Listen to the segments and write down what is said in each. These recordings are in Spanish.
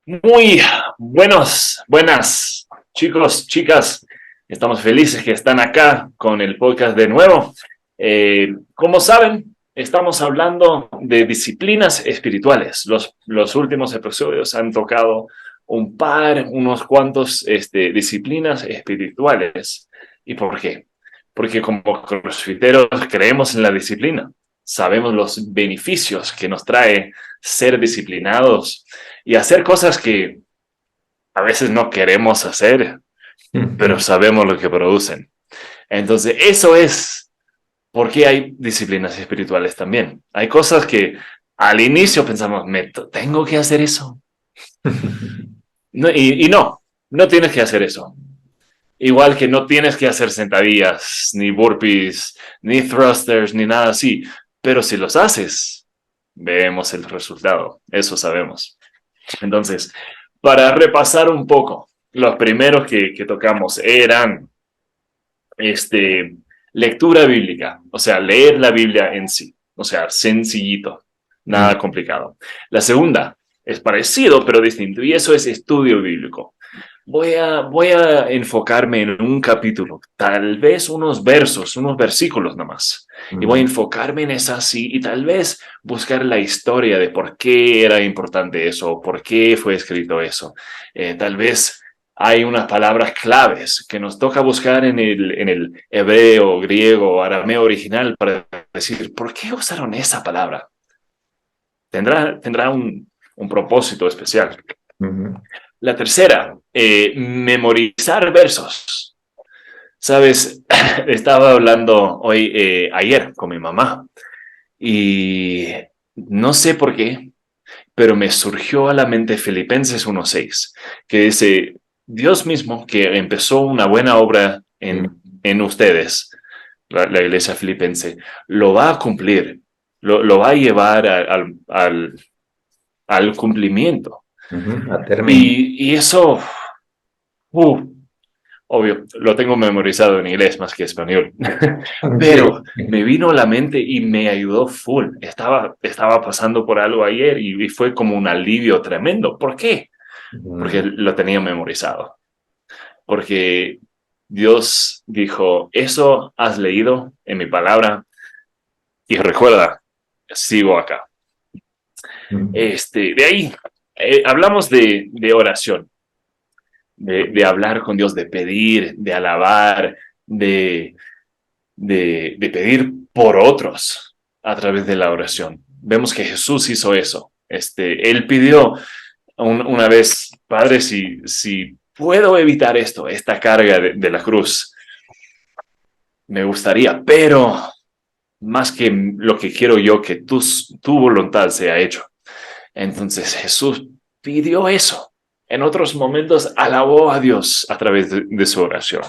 Muy buenas, chicos, chicas. Estamos felices que están acá con el podcast de nuevo. Como saben, estamos hablando de disciplinas espirituales. Los últimos episodios han tocado unos cuantos disciplinas espirituales. ¿Y por qué? Porque como crossfiteros creemos en la disciplina. Sabemos los beneficios que nos trae ser disciplinados y hacer cosas que a veces no queremos hacer, pero sabemos lo que producen. Entonces, eso es por qué hay disciplinas espirituales también. Hay cosas que al inicio pensamos, tengo que hacer eso. No, y no tienes que hacer eso. Igual que no tienes que hacer sentadillas, ni burpees, ni thrusters, ni nada así. Pero si los haces, vemos el resultado. Eso sabemos. Entonces, para repasar un poco, los primeros que tocamos eran este, lectura bíblica, o sea, leer la Biblia en sí, o sea, sencillito, Mm, nada complicado. La segunda es parecido, pero distinto, y eso es estudio bíblico. Voy a enfocarme en un capítulo, tal vez unos versos, unos versículos nomás, y voy a mm, enfocarme en esa sí, y tal vez buscar la historia de por qué era importante eso, por qué fue escrito eso. Tal vez hay unas palabras claves que nos toca buscar en el hebreo, griego, arameo original para decir, ¿por qué usaron esa palabra? Tendrá un propósito especial. ujú. La tercera, memorizar versos. Sabes, estaba hablando ayer con mi mamá y no sé por qué, pero me surgió a la mente Filipenses 1:6, que dice, Dios mismo que empezó una buena obra en ustedes, la iglesia filipense, lo va a cumplir, lo va a llevar al cumplimiento. A término. Y eso, uh, obvio, lo tengo memorizado en inglés más que español, Sí. pero me vino a la mente y me ayudó full. Estaba pasando por algo ayer y fue como un alivio tremendo. ¿Por qué? Porque Mm, lo tenía memorizado. Porque Dios dijo, eso has leído en mi palabra y recuerda, sigo acá. mm. De ahí, hablamos de oración, de hablar con Dios, de pedir, de alabar, de, de pedir por otros a través de la oración. Vemos que Jesús hizo eso. Él pidió una vez, Padre, si puedo evitar esto, esta carga de la cruz, me gustaría, pero más que lo que quiero yo, que tu voluntad sea hecho. Entonces Jesús pidió eso. En otros momentos alabó a Dios a través de su oración.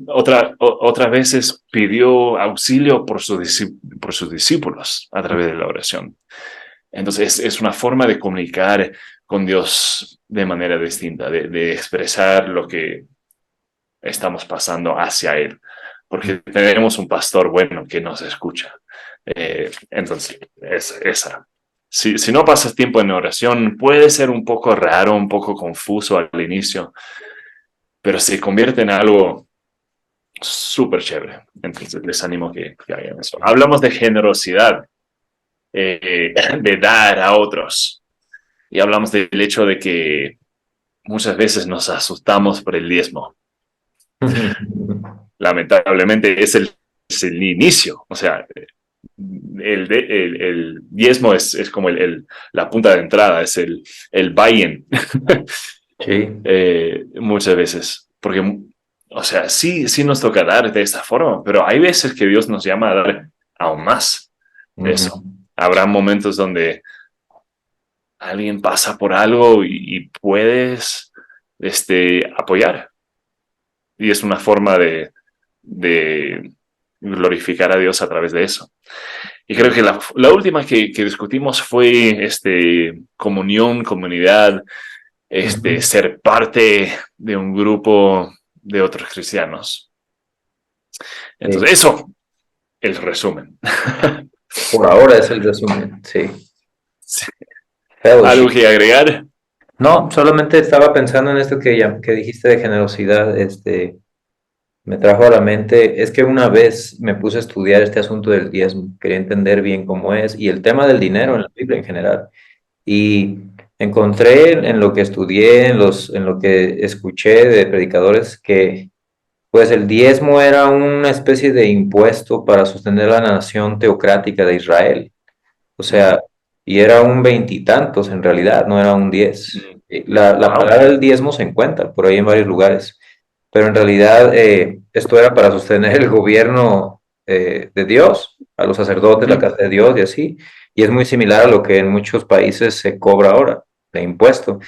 Otras veces pidió auxilio por sus discípulos a través de la oración. Entonces es una forma de comunicar con Dios de manera distinta, de expresar lo que estamos pasando hacia Él, porque tenemos un pastor bueno que nos escucha. Entonces, es esa. Si no pasas tiempo en oración, puede ser un poco raro, un poco confuso al inicio, pero se convierte en algo súper chévere. Entonces, les animo que hagan eso. Hablamos de generosidad, de dar a otros, y hablamos del hecho de que muchas veces nos asustamos por el diezmo. Lamentablemente es el inicio, o sea, el diezmo es como la punta de entrada, es el buy-in Sí. muchas veces, porque, o sea, sí nos toca dar de esta forma, pero hay veces que Dios nos llama a dar aún más de Ujú. eso. Habrá momentos donde alguien pasa por algo y puedes apoyar. Y es una forma de glorificar a Dios a través de eso. Y creo que la última que discutimos fue comunión, comunidad, Ujú. ser parte de un grupo de otros cristianos. Sí. Entonces, eso, el resumen. Por ahora es el resumen. Sí. Sí. ¿Algo Fellowship. que agregar? No, solamente estaba pensando en esto que dijiste de generosidad, me trajo a la mente, es que una vez me puse a estudiar este asunto del diezmo, quería entender bien cómo es, y el tema del dinero en la Biblia en general. Y encontré en lo que estudié, en lo que escuché de predicadores, que pues el diezmo era una especie de impuesto para sostener la nación teocrática de Israel. O sea, y era un veintitantos en realidad, no era un 10. La Wow. palabra del diezmo se encuentra por ahí en varios lugares, pero en realidad esto era para sostener el gobierno de Dios, a los sacerdotes, la casa de Dios y así, y es muy similar a lo que en muchos países se cobra ahora, de impuesto,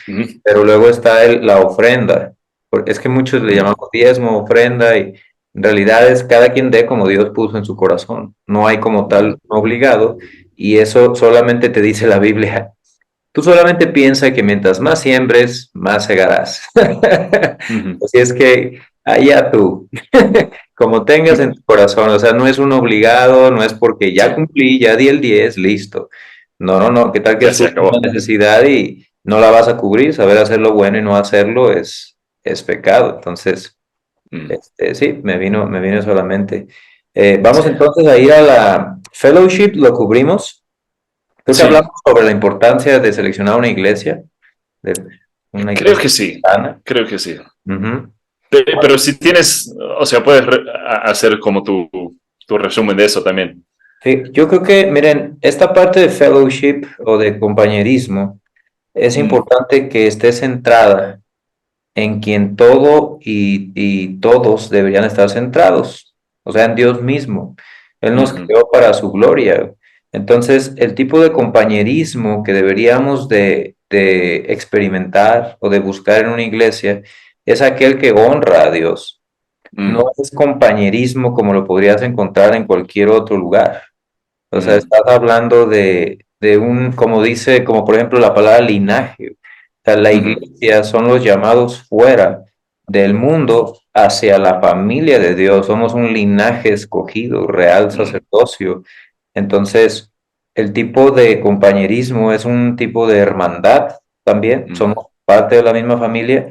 pero luego está la ofrenda, porque es que muchos le llamamos diezmo, ofrenda, y en realidad es cada quien dé como Dios puso en su corazón, no hay como tal obligado, y eso solamente te dice la Biblia. Tú solamente piensa que mientras más siembres, más segarás. Así es que allá tú, como tengas en tu corazón, o sea, no es un obligado, no es porque Sí, ya cumplí, ya di el 10 listo. No, no, no, ¿qué tal que ya se surge una acabó. necesidad y no la vas a cubrir? Saber hacer lo bueno y no hacerlo es pecado. Entonces, Mm. sí, me vino solamente. Vamos entonces a ir a la fellowship, lo cubrimos. Creo que Sí, hablamos sobre la importancia de seleccionar de una creo iglesia que sí, sana. creo que sí. Ujú. Pero si tienes, o sea, puedes hacer como tu resumen de eso también. Sí, yo creo que, miren, esta parte de fellowship o de compañerismo es Mm, importante que esté centrada en quien todo y todos deberían estar centrados, o sea, en Dios mismo. Él nos ujú, creó para su gloria. Entonces, el tipo de compañerismo que deberíamos de experimentar o de buscar en una iglesia es aquel que honra a Dios. No mm, es compañerismo como lo podrías encontrar en cualquier otro lugar. O sea, mm, estás hablando de un, como dice, como por ejemplo la palabra linaje. O sea, la ujú, iglesia son los llamados fuera del mundo hacia la familia de Dios. Somos un linaje escogido, real mm, sacerdocio. Entonces, el tipo de compañerismo es un tipo de hermandad también. mm, Somos parte de la misma familia,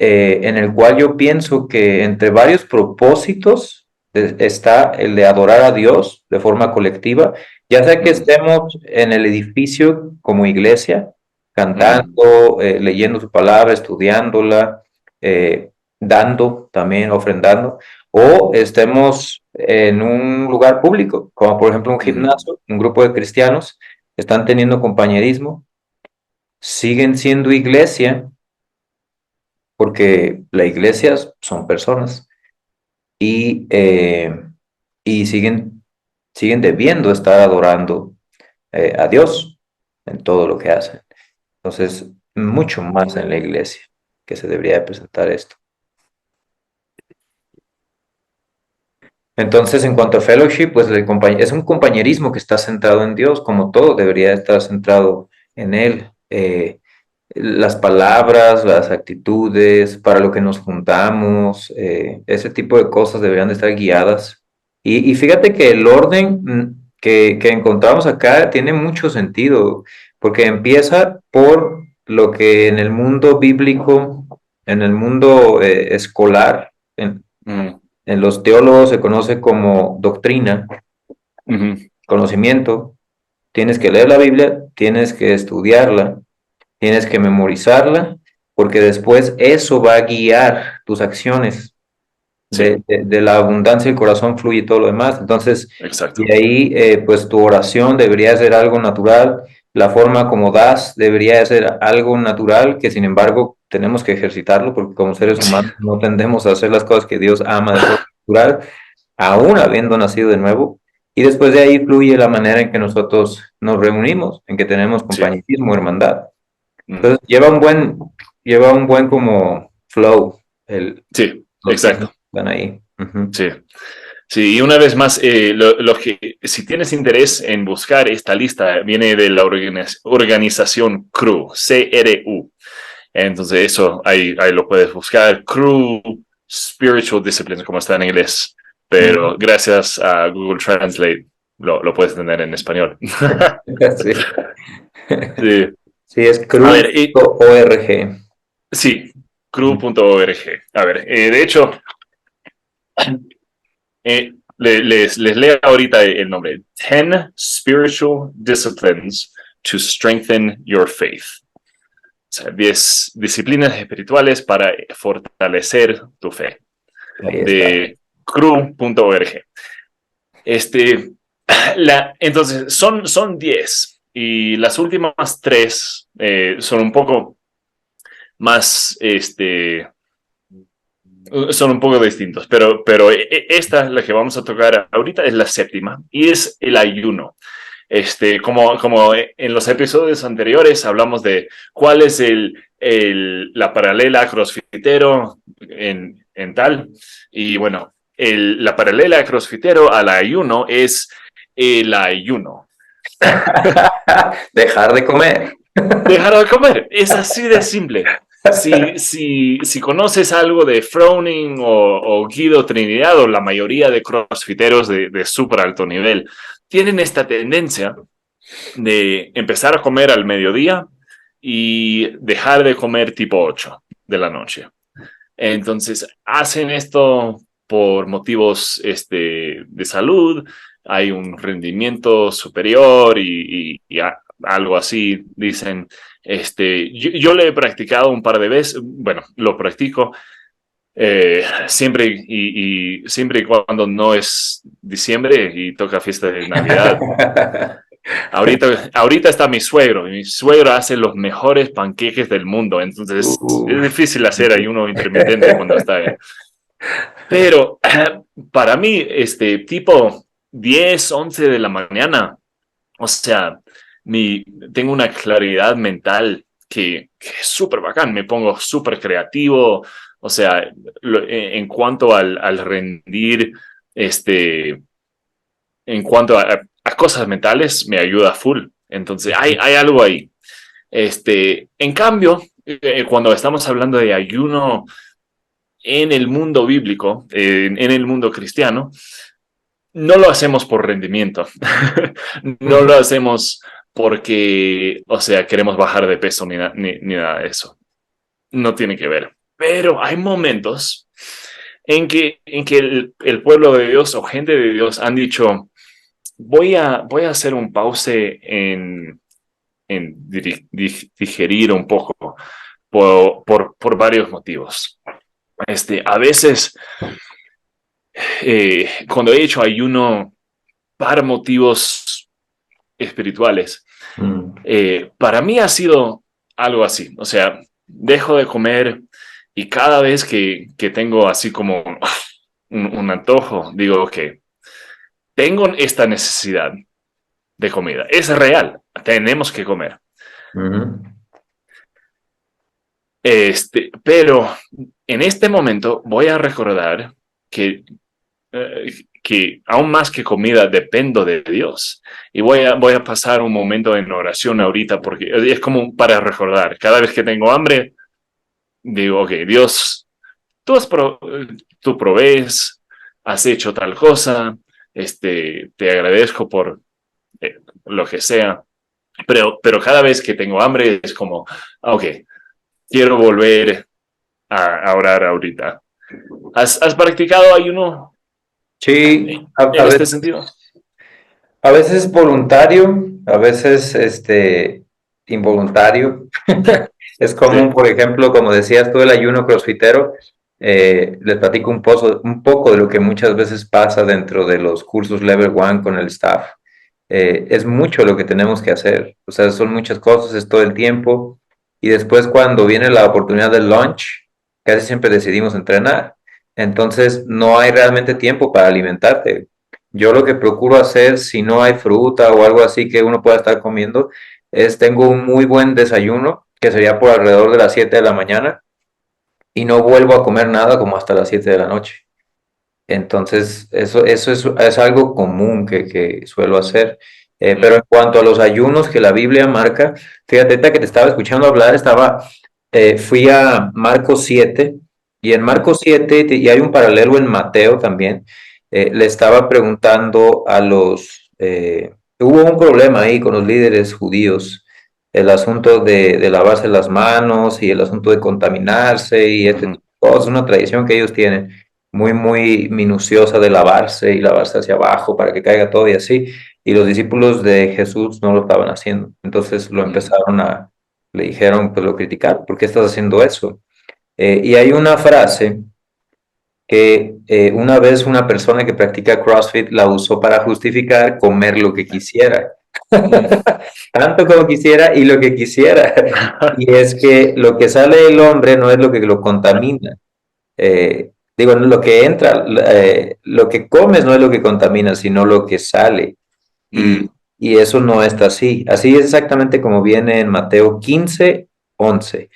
en el cual yo pienso que entre varios propósitos está el de adorar a Dios de forma colectiva, ya sea que mm, estemos en el edificio como iglesia, mm, cantando, leyendo su palabra, estudiándola, dando también, ofrendando, o estemos en un lugar público, como por ejemplo un mm, gimnasio, un grupo de cristianos que están teniendo compañerismo, siguen siendo iglesia porque la iglesia son personas y, y siguen debiendo estar adorando a Dios en todo lo que hacen. Entonces, mucho más en la iglesia que se debería de presentar esto. Entonces, en cuanto a fellowship, pues es un compañerismo que está centrado en Dios, como todo debería estar centrado en Él. Las palabras, las actitudes, para lo que nos juntamos, ese tipo de cosas deberían de estar guiadas. Y fíjate que el orden que encontramos acá tiene mucho sentido, porque empieza por lo que en el mundo bíblico, en el mundo escolar, mm, en los teólogos se conoce como doctrina, ujú. conocimiento. Tienes que leer la Biblia, tienes que estudiarla, tienes que memorizarla, porque después eso va a guiar tus acciones. Sí, De la abundancia del corazón fluye todo lo demás. Entonces, exacto. y ahí, pues tu oración debería ser algo natural, la forma como das debería ser algo natural, que sin embargo tenemos que ejercitarlo, porque como seres humanos no tendemos a hacer las cosas que Dios ama de forma natural, aún habiendo nacido de nuevo. Y después de ahí fluye la manera en que nosotros nos reunimos, en que tenemos Sí, compañerismo, hermandad. mm, Entonces lleva un buen como flow, sí, los temas exacto. que están ahí. Ujú. Sí. Sí, y una vez más, lo que, si tienes interés en buscar esta lista, viene de la organización CRU, CRU. Entonces, eso ahí lo puedes buscar, CRU Spiritual Disciplines, como está en inglés. Ujú. Pero gracias a Google Translate lo puedes tener en español. Sí. Sí. Sí, es A ver, cru.org. sí, cru.org. A ver, de hecho, les leo ahorita el nombre. 10 Spiritual Disciplines to Strengthen Your Faith. O sea, 10 disciplinas espirituales para fortalecer tu fe. Ahí está. De cru.org. Entonces, son 10 y las últimas 3 son un poco más, son un poco distintos, pero esta, la que vamos a tocar ahorita, es la séptima y es el ayuno. Como en los episodios anteriores hablamos de cuál es la paralela crossfitero en tal, y bueno, la paralela crossfitero al ayuno es el ayuno. Dejar de comer. Dejar de comer, es así de simple. Si conoces algo de Froning o Guido Trinidad o la mayoría de crossfiteros de súper alto nivel, tienen esta tendencia de empezar a comer al mediodía y dejar de comer tipo 8 de la noche. Entonces, hacen esto por motivos de salud, hay un rendimiento superior y algo así, dicen. Yo le he practicado un par de veces, bueno, lo practico siempre siempre y cuando no es diciembre y toca fiesta de Navidad. Ahorita está mi suegro, y mi suegro hace los mejores panqueques del mundo, entonces es difícil hacer ayuno intermitente cuando está él. Pero para mí, tipo 10 11 de la mañana, o sea, tengo una claridad mental que es súper bacán, me pongo súper creativo, o sea, en cuanto al rendir, en cuanto a cosas mentales, me ayuda full. Entonces, hay algo ahí. En cambio, cuando estamos hablando de ayuno en el mundo bíblico, en el mundo cristiano, no lo hacemos por rendimiento. No lo hacemos porque, o sea, queremos bajar de peso ni nada de eso. No tiene que ver. Pero hay momentos en que el pueblo de Dios o gente de Dios han dicho, voy a hacer un pause en digerir un poco por varios motivos. A veces, cuando he hecho ayuno para motivos espirituales, para mí ha sido algo así. O sea, dejo de comer y cada vez que tengo así como un antojo, digo, ok, tengo esta necesidad de comida. Es real, tenemos que comer. Uh-huh. Pero en este momento voy a recordar que aún más que comida dependo de Dios. Y voy a pasar un momento en oración ahorita porque es como para recordar. Cada vez que tengo hambre, digo, ok, Dios, tú, tú provees, has hecho tal cosa, te agradezco por lo que sea. Pero cada vez que tengo hambre es como, ok, quiero volver a orar ahorita. ¿Has practicado ayuno Sí, en este sentido? a veces voluntario, a veces involuntario. Es común, Sí. por ejemplo, como decías tú, el ayuno crossfitero. Les platico un poco de lo que muchas veces pasa dentro de los cursos Level One con el staff. Es mucho lo que tenemos que hacer. O sea, son muchas cosas, es todo el tiempo. Y después cuando viene la oportunidad del lunch, casi siempre decidimos entrenar. Entonces no hay realmente tiempo para alimentarte. Yo lo que procuro hacer, si no hay fruta o algo así que uno pueda estar comiendo, es tengo un muy buen desayuno, que sería por alrededor de las 7 de la mañana, y no vuelvo a comer nada como hasta las 7 de la noche. Entonces, eso es algo común que suelo hacer. Pero en cuanto a los ayunos que la Biblia marca, fíjate, ahorita que te estaba escuchando hablar, fui a Marcos 7, y en Marcos 7, y hay un paralelo en Mateo también, le estaba preguntando hubo un problema ahí con los líderes judíos, el asunto de lavarse las manos y el asunto de contaminarse y este tipo de cosas, una tradición que ellos tienen muy, muy minuciosa de lavarse y lavarse hacia abajo para que caiga todo y así. Y los discípulos de Jesús no lo estaban haciendo. Entonces le dijeron, pues lo criticaron, ¿por qué estás haciendo eso? Y hay una frase que una vez una persona que practica CrossFit la usó para justificar comer lo que quisiera. Tanto como quisiera y lo que quisiera. Y es que lo que sale del hombre no es lo que lo contamina. Digo, lo que entra, lo que comes no es lo que contamina, sino lo que sale. Y eso no está así. Así es exactamente como viene en Mateo 15:11.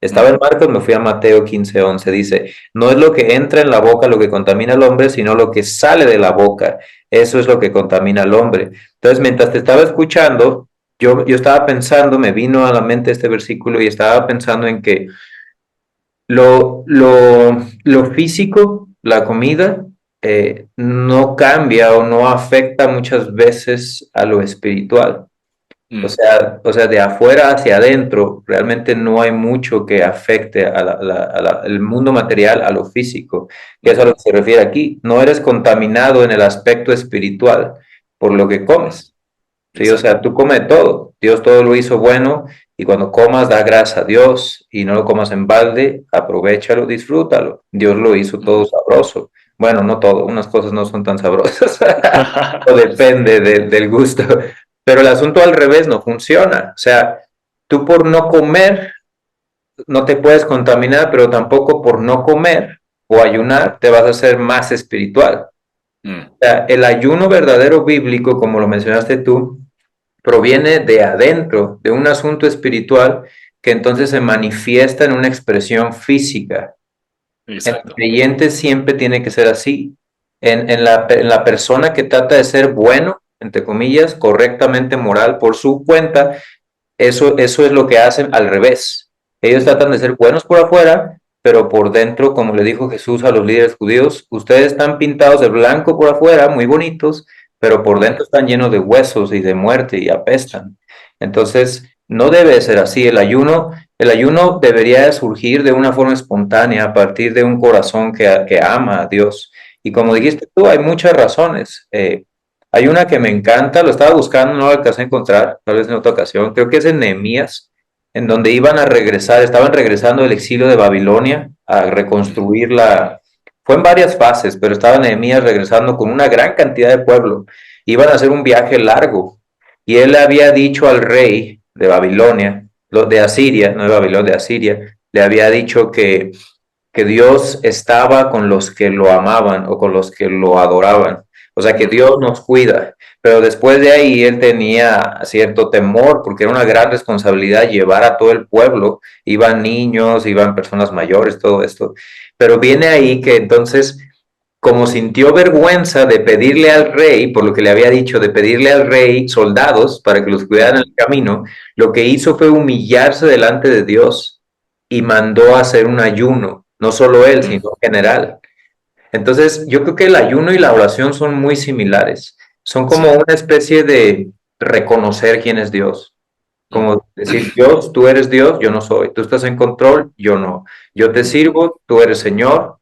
Estaba en Marcos, me fui a Mateo 15:11. Dice, no es lo que entra en la boca lo que contamina al hombre, sino lo que sale de la boca. Eso es lo que contamina al hombre. Entonces, mientras te estaba escuchando, yo estaba pensando, me vino a la mente este versículo y estaba pensando en que lo físico, la comida, no cambia o no afecta muchas veces a lo espiritual. O sea, de afuera hacia adentro, realmente no hay mucho que afecte el mundo material, a lo físico, que es a lo que se refiere aquí. No eres contaminado en el aspecto espiritual por lo que comes. ¿Sí? O sea, tú comes todo. Dios todo lo hizo bueno y cuando comas, da gracias a Dios y no lo comas en balde, aprovéchalo, disfrútalo. Dios lo hizo todo sabroso. Bueno, no todo, unas cosas no son tan sabrosas. O depende del gusto. Pero el asunto al revés no funciona. O sea, tú por no comer no te puedes contaminar, pero tampoco por no comer o ayunar te vas a hacer más espiritual. O sea, el ayuno verdadero bíblico, como lo mencionaste tú, proviene de adentro, de un asunto espiritual que entonces se manifiesta en una expresión física. En el creyente siempre tiene que ser así. En la persona que trata de ser bueno, entre comillas, correctamente moral por su cuenta, eso es lo que hacen al revés. Ellos tratan de ser buenos por afuera, pero por dentro, como le dijo Jesús a los líderes judíos, ustedes están pintados de blanco por afuera, muy bonitos, pero por dentro están llenos de huesos y de muerte y apestan. Entonces, no debe ser así. El ayuno debería surgir de una forma espontánea a partir de un corazón que ama a Dios. Y como dijiste tú, hay muchas razones. Hay una que me encanta, lo estaba buscando, no lo alcancé a encontrar, tal vez en otra ocasión, creo que es en Nehemías, en donde estaban regresando del exilio de Babilonia a reconstruir fue en varias fases, pero estaba Nehemías regresando con una gran cantidad de pueblo, iban a hacer un viaje largo, y él le había dicho al rey de Babilonia, de Asiria, no de Babilonia, de Asiria, le había dicho que Dios estaba con los que lo amaban o con los que lo adoraban. O sea, que Dios nos cuida. Pero después de ahí él tenía cierto temor porque era una gran responsabilidad llevar a todo el pueblo. Iban niños, iban personas mayores, todo esto. Pero viene ahí que entonces, como sintió vergüenza de pedirle al rey, por lo que le había dicho, de pedirle al rey soldados para que los cuidaran en el camino, lo que hizo fue humillarse delante de Dios y mandó a hacer un ayuno, no solo él, sino en general. Entonces, yo creo que el ayuno y la oración son muy similares. Son como una especie de reconocer quién es Dios. Como decir, Dios, tú eres Dios, yo no soy. Tú estás en control, yo no. Yo te sirvo, tú eres Señor.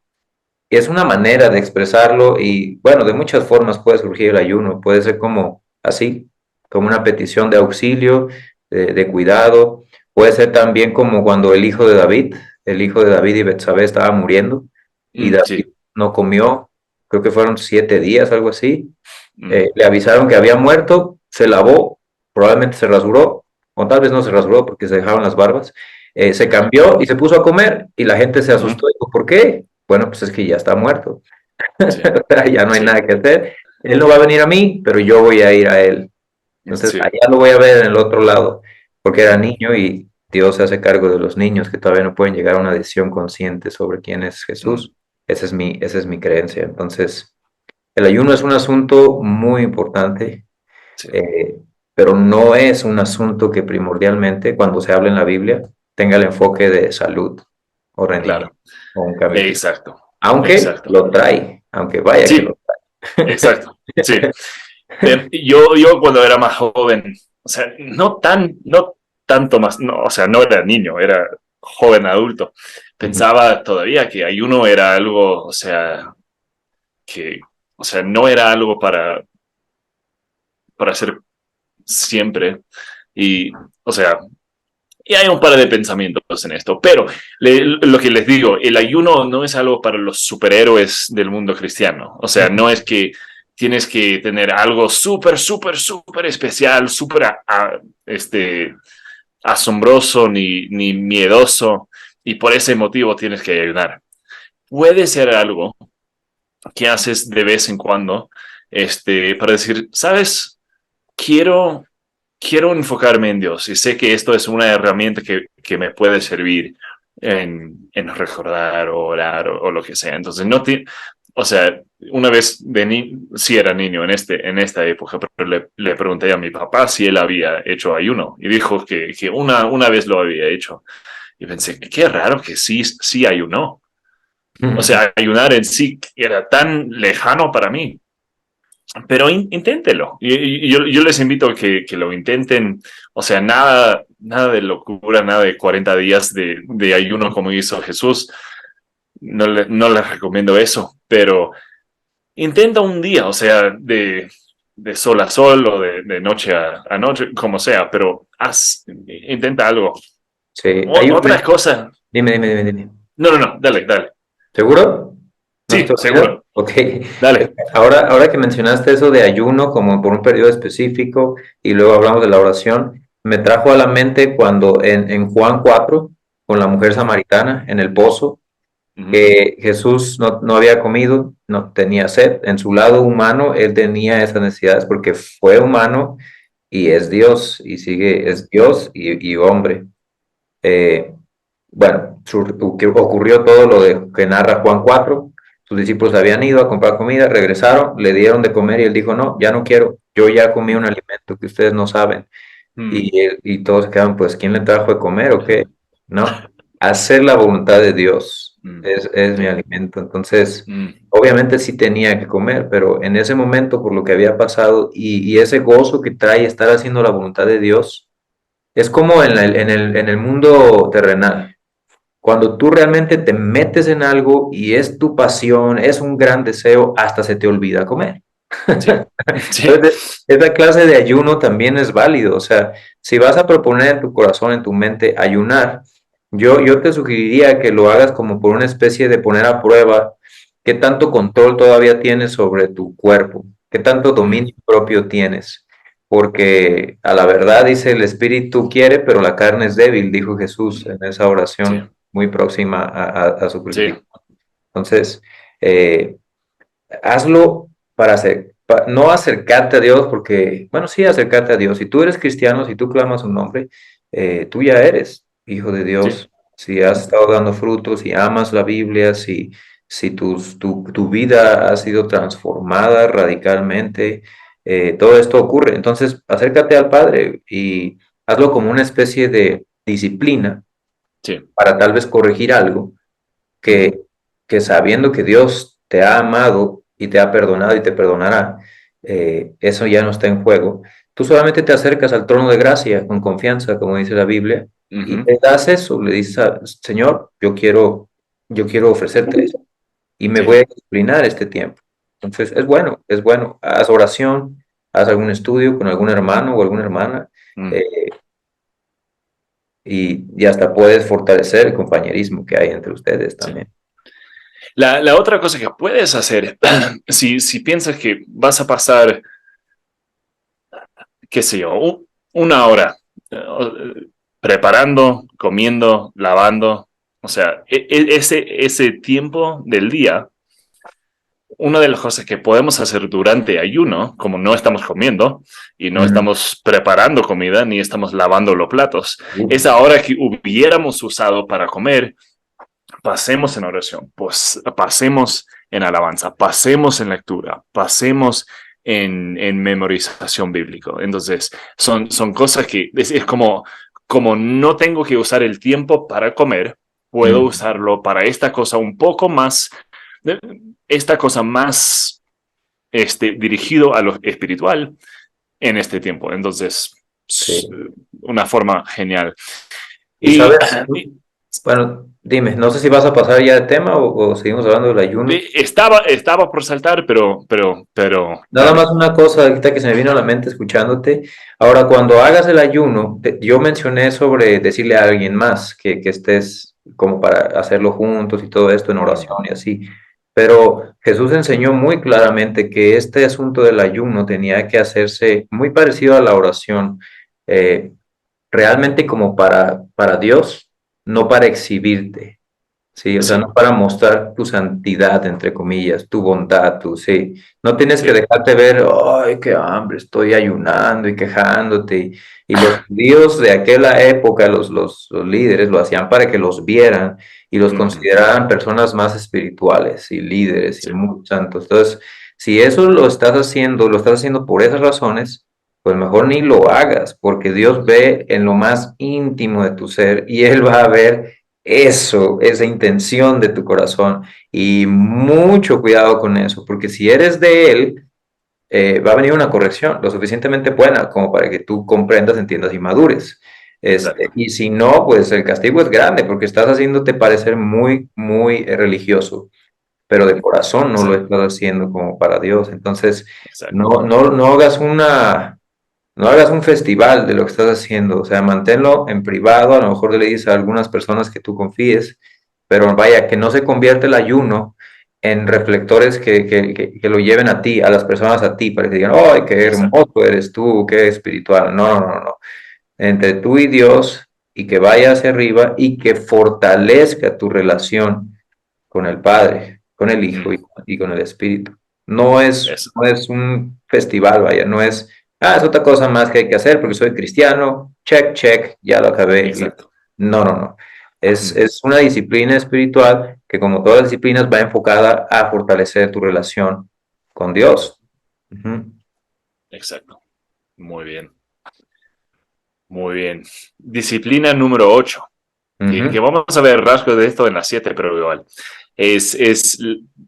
Es una manera de expresarlo y, bueno, de muchas formas puede surgir el ayuno. Puede ser como así, como una petición de auxilio, de cuidado. Puede ser también como cuando el hijo de David y Betsabé estaba muriendo y David no comió, creo que fueron 7 días, algo así. Le avisaron que había muerto, se lavó, probablemente se rasuró, o tal vez no se rasuró porque se dejaron las barbas. Se cambió y se puso a comer y la gente se asustó y dijo, ¿por qué? Bueno, pues es que ya está muerto. Ya no hay nada que hacer. Él no va a venir a mí, pero yo voy a ir a él. Entonces, allá lo voy a ver en el otro lado, porque era niño y Dios se hace cargo de los niños que todavía no pueden llegar a una decisión consciente sobre quién es Jesús. Esa es mi creencia. Entonces, el ayuno es un asunto muy importante, pero no es un asunto que primordialmente, cuando se habla en la Biblia, tenga el enfoque de salud o rendimiento o un cambio. Exacto. Aunque lo trae, aunque vaya que lo trae. Exacto, sí. Yo cuando era más joven, o sea, no tanto más, no, o sea, no era niño, era joven adulto. Pensaba todavía que ayuno era algo, o sea, que, o sea, no era algo para hacer siempre. Y, o sea, y hay un par de pensamientos en esto, pero lo que les digo, el ayuno no es algo para los superhéroes del mundo cristiano. O sea, no es que tienes que tener algo súper, súper, súper especial, súper asombroso ni miedoso, y por ese motivo tienes que ayunar. Puede ser algo que haces de vez en cuando, para decir, ¿sabes? Quiero quiero enfocarme en Dios y sé que esto es una herramienta que me puede servir en recordar o orar o lo que sea. Entonces, o sea, una vez sí era niño en esta época, pero le pregunté a mi papá si él había hecho ayuno y dijo que una vez lo había hecho. Y pensé, qué raro que sí ayunó. O sea, ayunar en sí era tan lejano para mí, pero inténtelo. Y yo les invito a que lo intenten. O sea, nada de locura, nada de 40 días de ayuno como hizo Jesús. No les recomiendo eso, pero intenta un día, o sea, de sol a sol o de noche a noche, como sea, pero intenta algo. Sí, hay Otra cosa. dime. No, dale. ¿Seguro? ¿No se te Sí, olvida? seguro. Ok. Dale. Ahora que mencionaste eso de ayuno como por un periodo específico y luego hablamos de la oración, me trajo a la mente cuando en Juan 4, con la mujer samaritana en el pozo, Ujú. que Jesús no había comido, no tenía sed. En su lado humano, él tenía esas necesidades porque fue humano y es Dios y es Dios y hombre. Eh, bueno, ocurrió todo lo de que narra Juan 4. Sus discípulos habían ido a comprar comida, regresaron, le dieron de comer y él dijo, no, ya no quiero, yo ya comí un alimento que ustedes no saben. Mm, Y todos se quedaron, pues, ¿quién le trajo de comer o qué? No, hacer la voluntad de Dios mm, es mi sí. alimento. Entonces, Mm, obviamente sí tenía que comer, pero en ese momento, por lo que había pasado y ese gozo que trae estar haciendo la voluntad de Dios, es como en el mundo terrenal. Cuando tú realmente te metes en algo y es tu pasión, es un gran deseo, hasta se te olvida comer. sí. Sí. Entonces, esa clase de ayuno también es válido. O sea, si vas a proponer en tu corazón, en tu mente, ayunar, yo te sugeriría que lo hagas como por una especie de poner a prueba qué tanto control todavía tienes sobre tu cuerpo, qué tanto Mm, dominio propio tienes. Porque a la verdad dice el espíritu quiere, pero la carne es débil, dijo Jesús en esa sí. oración muy próxima a su Sí. crucifixión. Entonces, eh, hazlo para no acercarte a Dios, porque, bueno, sí, acercarte a Dios. Si tú eres cristiano, si tú clamas un nombre, tú ya eres hijo de Sí. Dios. Si has estado dando frutos, si amas la Biblia, si tu vida ha sido transformada radicalmente, todo esto ocurre. Entonces, acércate al Padre y hazlo como una especie de disciplina Sí. para tal vez corregir algo Ujú. que, que sabiendo que Dios te ha amado y te ha perdonado y te perdonará, eso ya no está en juego. Tú solamente te acercas al trono de gracia con confianza, como dice la Biblia, y Ujú. te das eso, le dices, Señor, yo quiero ofrecerte eso y me voy Sí. a disciplinar este tiempo. Entonces, es bueno, haz oración, haz algún estudio con algún hermano o alguna hermana, Mm, eh, y hasta puedes fortalecer el compañerismo que hay entre ustedes sí. también. La otra cosa que puedes hacer, si piensas que vas a pasar, qué sé yo, una hora preparando, comiendo, lavando, o sea, ese tiempo del día, una de las cosas que podemos hacer durante ayuno, como no estamos comiendo y no Ujú. estamos preparando comida ni estamos lavando los platos, Uf. esa hora que hubiéramos usado para comer, pasemos en oración, pues pasemos en alabanza, pasemos en lectura, pasemos en memorización bíblico. Entonces, son cosas que es como no tengo que usar el tiempo para comer, puedo Mm. usarlo para esta cosa un poco más, esta cosa más dirigido a lo espiritual en este tiempo. Entonces, Sí. una forma genial. Y Y, sabes, bueno, dime, no sé si vas a pasar ya de tema o seguimos hablando del ayuno. estaba por saltar, pero, Nada dale. más una cosa ahorita que se me vino a la mente escuchándote. Ahora, cuando hagas el ayuno, yo mencioné sobre decirle a alguien más que estés como para hacerlo juntos y todo esto en oración y así. Pero Jesús enseñó muy claramente que este asunto del ayuno tenía que hacerse muy parecido a la oración, eh, realmente como para Dios, no para exhibirte. Sí, o sea, Sí, no para mostrar tu santidad, entre comillas, tu bondad, sí. No tienes que sí, dejarte ver, ay, qué hambre, estoy ayunando y quejándote. Y los judíos de aquella época, los líderes, lo hacían para que los vieran y los ujú, consideraran personas más espirituales y líderes y sí, muy santos. Entonces, si eso lo estás haciendo por esas razones, pues mejor ni lo hagas, porque Dios ve en lo más íntimo de tu ser y Él va a ver eso, esa intención de tu corazón. Y mucho cuidado con eso, porque si eres de Él, va a venir una corrección lo suficientemente buena como para que tú comprendas, entiendas y madures. exacto. Y si no, pues el castigo es grande, porque estás haciéndote parecer muy, muy religioso, pero de corazón no lo Sí, estás haciendo como para Dios. Entonces, exacto. no hagas un festival de lo que estás haciendo, o sea, manténlo en privado, a lo mejor le dices a algunas personas que tú confíes, pero vaya, que no se convierta el ayuno en reflectores que lo lleven a ti, a las personas a ti, para que digan, ¡ay, qué Exacto. hermoso eres tú, qué espiritual! No, no, no, no. Entre tú y Dios, y que vaya hacia arriba y que fortalezca tu relación con el Padre, con el Hijo Mm, y con el Espíritu. No es, eso. no es un festival, vaya, no es, es otra cosa más que hay que hacer porque soy cristiano, check, check, ya lo acabé. Exacto. No, no, no. Mm, Es una disciplina espiritual que, como todas las disciplinas, va enfocada a fortalecer tu relación con Dios. Ujú, exacto. Muy bien. Muy bien. Disciplina número 8. Que ujú. vamos a ver rasgos de esto en las 7, pero igual. Es, es,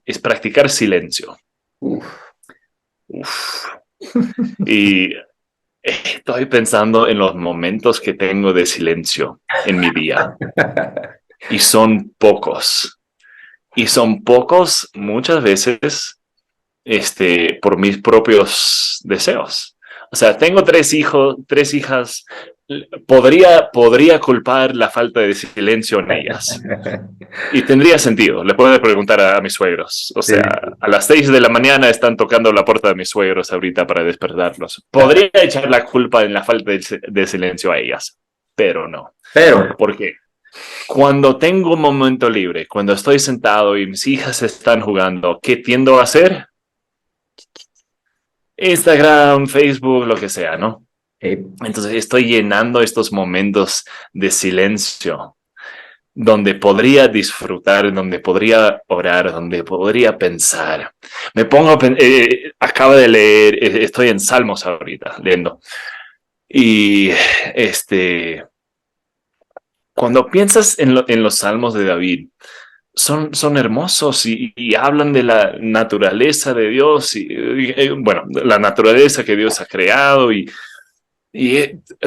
es practicar silencio. Uf. Uf. Y estoy pensando en los momentos que tengo de silencio en mi día. Y son pocos. Y son pocos muchas veces por mis propios deseos. O sea, tengo 3 hijos, 3 hijas. Podría culpar la falta de silencio en ellas. Y tendría sentido. Le puedo preguntar a mis suegros. O Sí, sea, a las 6 de la mañana están tocando la puerta de mis suegros ahorita para despertarlos. Podría echar la culpa en la falta de silencio a ellas, pero no. pero, ¿Por qué? Cuando tengo un momento libre, cuando estoy sentado y mis hijas están jugando, ¿qué tiendo a hacer? Instagram, Facebook, lo que sea, ¿no? eh, Entonces estoy llenando estos momentos de silencio donde podría disfrutar, donde podría orar, donde podría pensar. Me pongo, acabo de leer, estoy en Salmos ahorita, leyendo. Y cuando piensas en los Salmos de David, son hermosos y hablan de la naturaleza de Dios bueno, la naturaleza que Dios ha creado y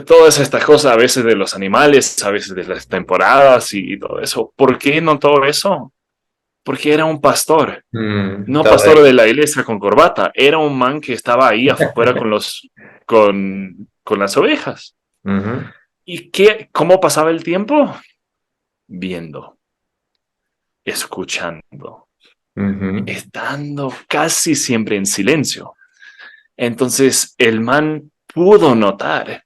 todas estas cosas, a veces de los animales, a veces de las temporadas y todo eso. ¿Por qué no todo eso? Porque era un pastor, no estaba pastor de ahí. la iglesia con corbata, era un man que estaba ahí afuera con las ovejas. Ujú, ¿Y cómo pasaba el tiempo? Viendo, escuchando, ujú. estando casi siempre en silencio. Entonces el man pudo notar,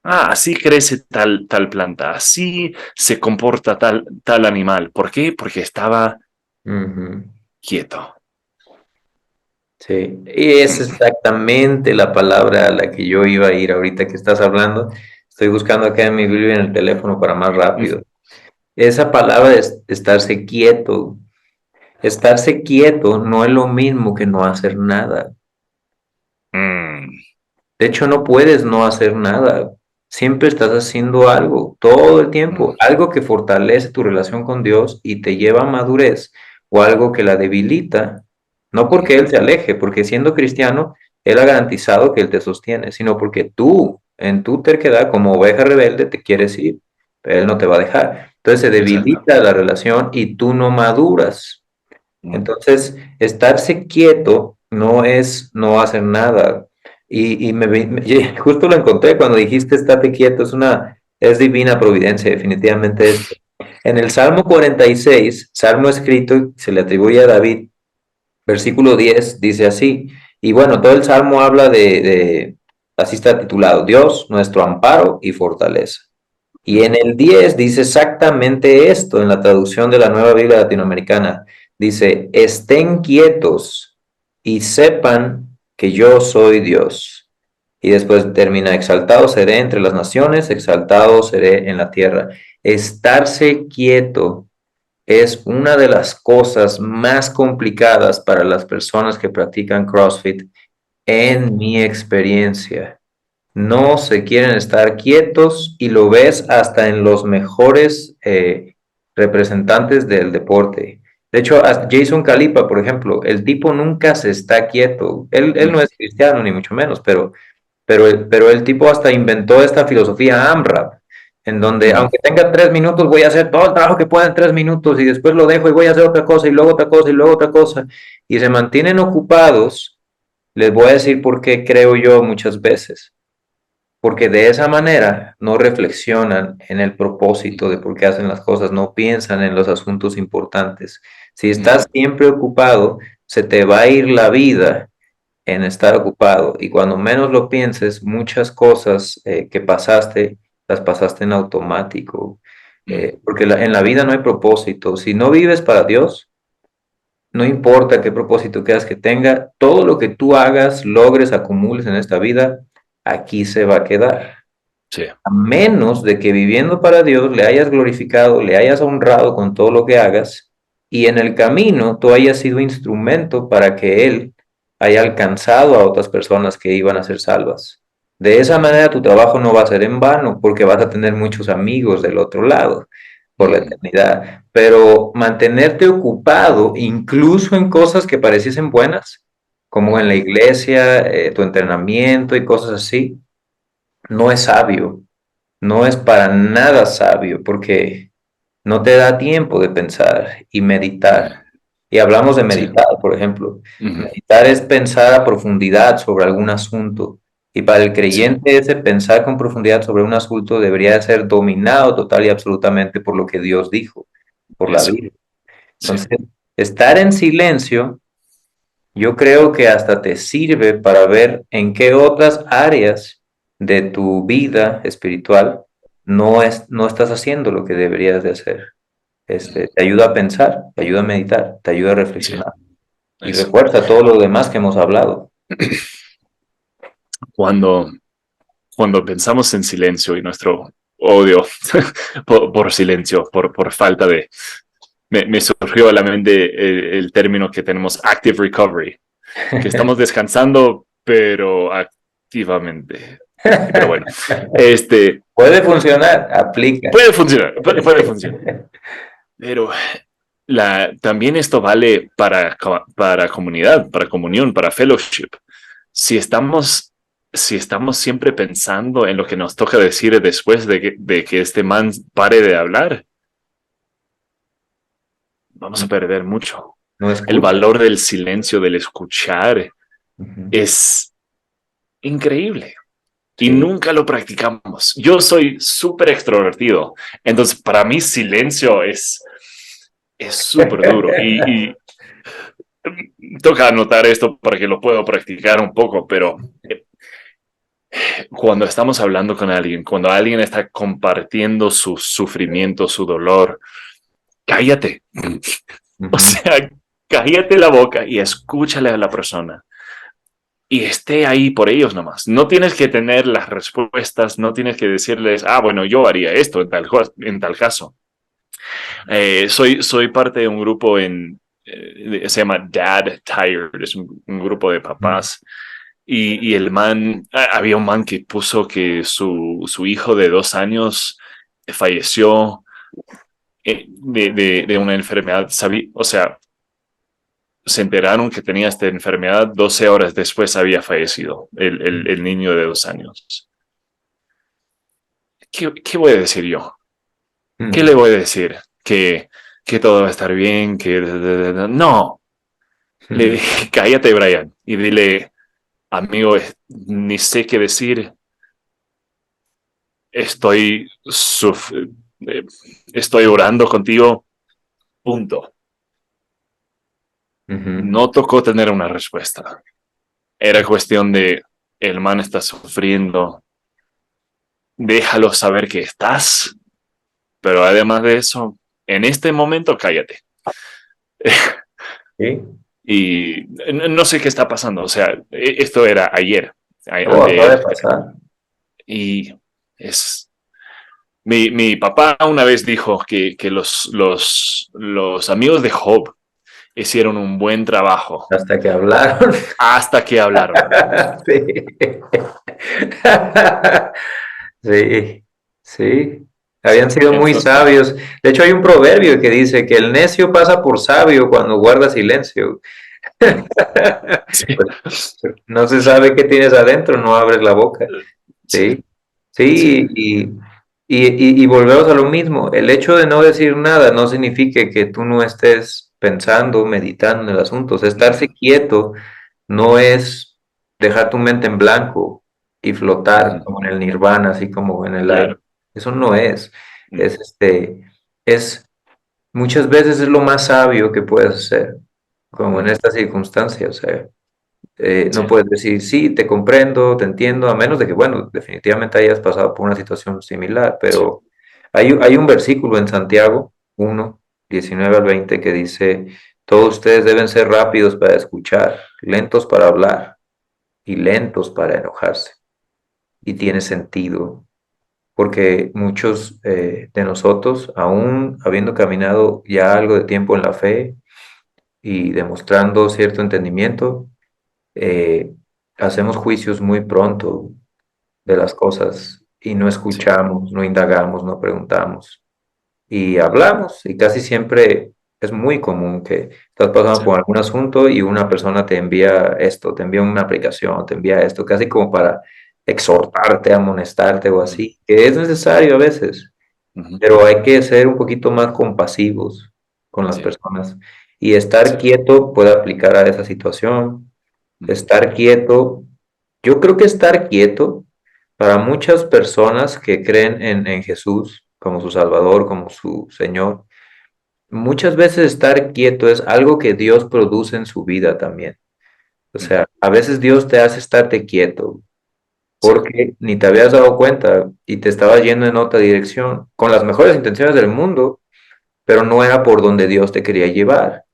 así crece tal planta, así se comporta tal animal. ¿Por qué? Porque estaba Ujú. quieto. Sí, y es exactamente la palabra a la que yo iba a ir ahorita que estás hablando. Estoy buscando acá en mi Biblia en el teléfono para más rápido. Esa palabra es estarse quieto. Estarse quieto no es lo mismo que no hacer nada. Mm, De hecho, no puedes no hacer nada. Siempre estás haciendo algo, todo el tiempo, mm, algo que fortalece tu relación con Dios y te lleva a madurez, o algo que la debilita, no porque Él mm, se aleje, porque siendo cristiano, Él ha garantizado que Él te sostiene, sino porque tú en tu terquedad, como oveja rebelde, te quieres ir, pero Él no te va a dejar. Entonces se Exacto. debilita la relación y tú no maduras. Mm, Entonces, estarse quieto no es no hacer nada. Justo lo encontré cuando dijiste estate quieto, es divina providencia, definitivamente es. En el Salmo 46, Salmo escrito, se le atribuye a David, versículo 10 dice así, y bueno, todo el Salmo habla así está titulado, Dios, nuestro amparo y fortaleza. Y en mm, el 10 dice exactamente esto en la traducción de la Nueva Biblia Latinoamericana. Dice, estén quietos y sepan que yo soy Dios. Y después termina, exaltado seré entre las naciones, exaltado seré en la tierra. Estarse quieto es una de las cosas más complicadas para las personas que practican CrossFit en mi experiencia. No se quieren estar quietos y lo ves hasta en los mejores representantes del deporte. De hecho, Jason Calipa, por ejemplo, el tipo nunca se está quieto. Él no mm, es cristiano, ni mucho menos, pero el tipo hasta inventó esta filosofía AMRAP, en donde mm, aunque tenga 3 minutos, voy a hacer todo el trabajo que pueda en 3 minutos y después lo dejo y voy a hacer otra cosa y luego otra cosa y luego otra cosa. Y se mantienen ocupados. Les voy a decir por qué creo yo muchas veces porque de esa manera no reflexionan en el propósito de por qué hacen las cosas, no piensan en los asuntos importantes. Si mm, estás siempre ocupado, se te va a ir la vida en estar ocupado y cuando menos lo pienses, muchas cosas que pasaste, las pasaste en automático, mm, porque en la vida no hay propósito. Si no vives para Dios, no importa qué propósito quieras que tenga, todo lo que tú hagas, logres, acumules en esta vida, aquí se va a quedar. sí. A menos de que viviendo para Dios le hayas glorificado, le hayas honrado con todo lo que hagas y en el camino tú hayas sido instrumento para que Él haya alcanzado a otras personas que iban a ser salvas. De esa manera tu trabajo no va a ser en vano porque vas a tener muchos amigos del otro lado por la Mm, eternidad. Pero mantenerte ocupado incluso en cosas que pareciesen buenas, como en la mm, iglesia, tu entrenamiento y cosas así, no es sabio, no es para nada sabio porque no te da tiempo de pensar y mm, meditar. Y hablamos de sí. meditar, por ejemplo. Ujú, Meditar es pensar a profundidad sobre algún asunto. Y para el sí. creyente ese pensar con profundidad sobre un asunto debería de ser dominado total y absolutamente por lo que Dios dijo, por la Eso. Biblia. Sí. Entonces, estar en silencio yo creo que hasta te sirve para ver en qué otras áreas de tu vida espiritual no estás haciendo lo que deberías de hacer. Mm, Te ayuda a pensar, te ayuda a meditar, te ayuda a sí. reflexionar y Eso. refuerza todo lo demás que hemos hablado. Cuando, cuando pensamos en silencio y nuestro odio por silencio, por falta de... Me surgió a la mente el término que tenemos, active recovery, que estamos descansando, pero activamente. Pero bueno, este Puede funcionar, aplica. puede funcionar. Pero también esto vale para comunidad, para comunión, para fellowship. Si estamos, si estamos siempre pensando en lo que nos toca decir después de que este man pare de hablar, vamos a perder mucho. No El escucha. valor del silencio, del escuchar, Ujú. es increíble y Sí. nunca lo practicamos. Yo soy súper extrovertido, entonces para mí silencio es súper duro y toca anotar esto para que lo pueda practicar un poco, pero cuando estamos hablando con alguien, cuando alguien está compartiendo su sufrimiento, su dolor, cállate. O Ujú. sea, cállate la boca y escúchale a la persona. Y esté ahí por ellos nomás. No tienes que tener las respuestas, no tienes que decirles, ah, bueno, yo haría esto en tal caso. Soy parte de un grupo se llama Dad Tired, es un grupo de papás. Y el man, había un man que puso que su hijo de 2 años falleció de una enfermedad, o sea, se enteraron que tenía esta enfermedad 12 horas después había fallecido el niño de 2 años. ¿qué voy a decir yo? ¿Qué Mm, le voy a decir? Que todo va a estar bien, que... No, le mm, dije, cállate, Brian, y dile, amigo, ni sé qué decir, estoy, eh, estoy orando contigo, punto. ujú. No tocó tener una respuesta. Era cuestión de, el man está sufriendo, déjalo saber que estás, pero además de eso, en este momento cállate. Sí. Y no sé qué está pasando, o sea, esto era ayer, Oh, acaba de anteayer, pasar. y es... Mi papá una vez dijo que los amigos de Job hicieron un buen trabajo Hasta que hablaron. hasta que hablaron. Sí. Sí, sí. Habían sido muy Entonces, sabios. De hecho, hay un proverbio que dice que el necio pasa por sabio cuando guarda silencio. sí, Pues, no se sabe qué tienes adentro, no abres la boca. sí, Sí, sí, sí, y volvemos a lo mismo. El hecho de no decir nada no significa que tú no estés pensando, meditando en el asunto. O sea, estarse quieto no es dejar tu mente en blanco y flotar como en el nirvana, así como en el aire. claro, Eso no es. Es es muchas veces es lo más sabio que puedes hacer, como en esta circunstancia. O sea, sí, no puedes decir, sí, te comprendo, te entiendo, a menos de que, bueno, definitivamente hayas pasado por una situación similar, sí, pero hay un versículo en Santiago 1, 19 al 20 que dice, todos ustedes deben ser rápidos para escuchar, lentos para hablar y lentos para enojarse. Y tiene sentido, porque muchos de nosotros, aún habiendo caminado ya algo de tiempo en la fe y demostrando cierto entendimiento, eh, hacemos juicios muy pronto de las cosas y no sí, escuchamos, no indagamos, no preguntamos y hablamos y casi siempre es muy común que estás pasando sí, por algún asunto y una persona te envía esto, te envía una aplicación, te envía esto, casi como para exhortarte, amonestarte o así, que es necesario a veces, pero hay que ser un poquito más compasivos con las sí, personas y estar sí, quieto puede aplicar a esa situación. ujú, Estar quieto, yo creo que estar quieto para muchas personas que creen en Jesús como su Salvador, como su Señor, muchas veces estar quieto es algo que Dios produce en su vida también. O ujú, sea, a veces Dios te hace estarte quieto sí, porque ni te habías dado cuenta y te estabas yendo en otra dirección con las mejores intenciones del mundo, pero no era por donde Dios te quería llevar.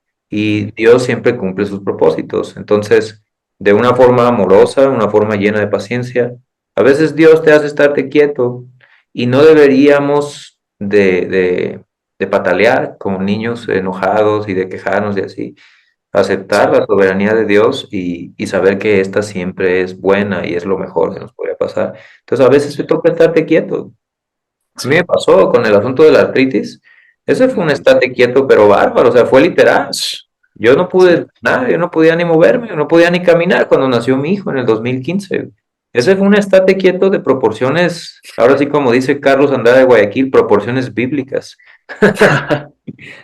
ujú, Y Dios siempre cumple sus propósitos. Entonces, de una forma amorosa, una forma llena de paciencia, a veces Dios te hace estarte quieto y no deberíamos de patalear como niños enojados y de quejarnos y así. sí, Aceptar la soberanía de Dios y saber que esta siempre es buena y es lo mejor que ujú, nos puede pasar. Entonces, a veces te sí, toca estarte quieto. A sí, mí me pasó con el asunto de la artritis. Ese fue un ujú, estate quieto, pero bárbaro, o sea, fue literal. sí, Yo no sí, pude nada, yo no podía ni moverme, no podía ni caminar cuando nació mi hijo en el 2015. sí. Ese fue un estate quieto de proporciones, ahora sí como dice Carlos Andrade de Guayaquil, proporciones bíblicas.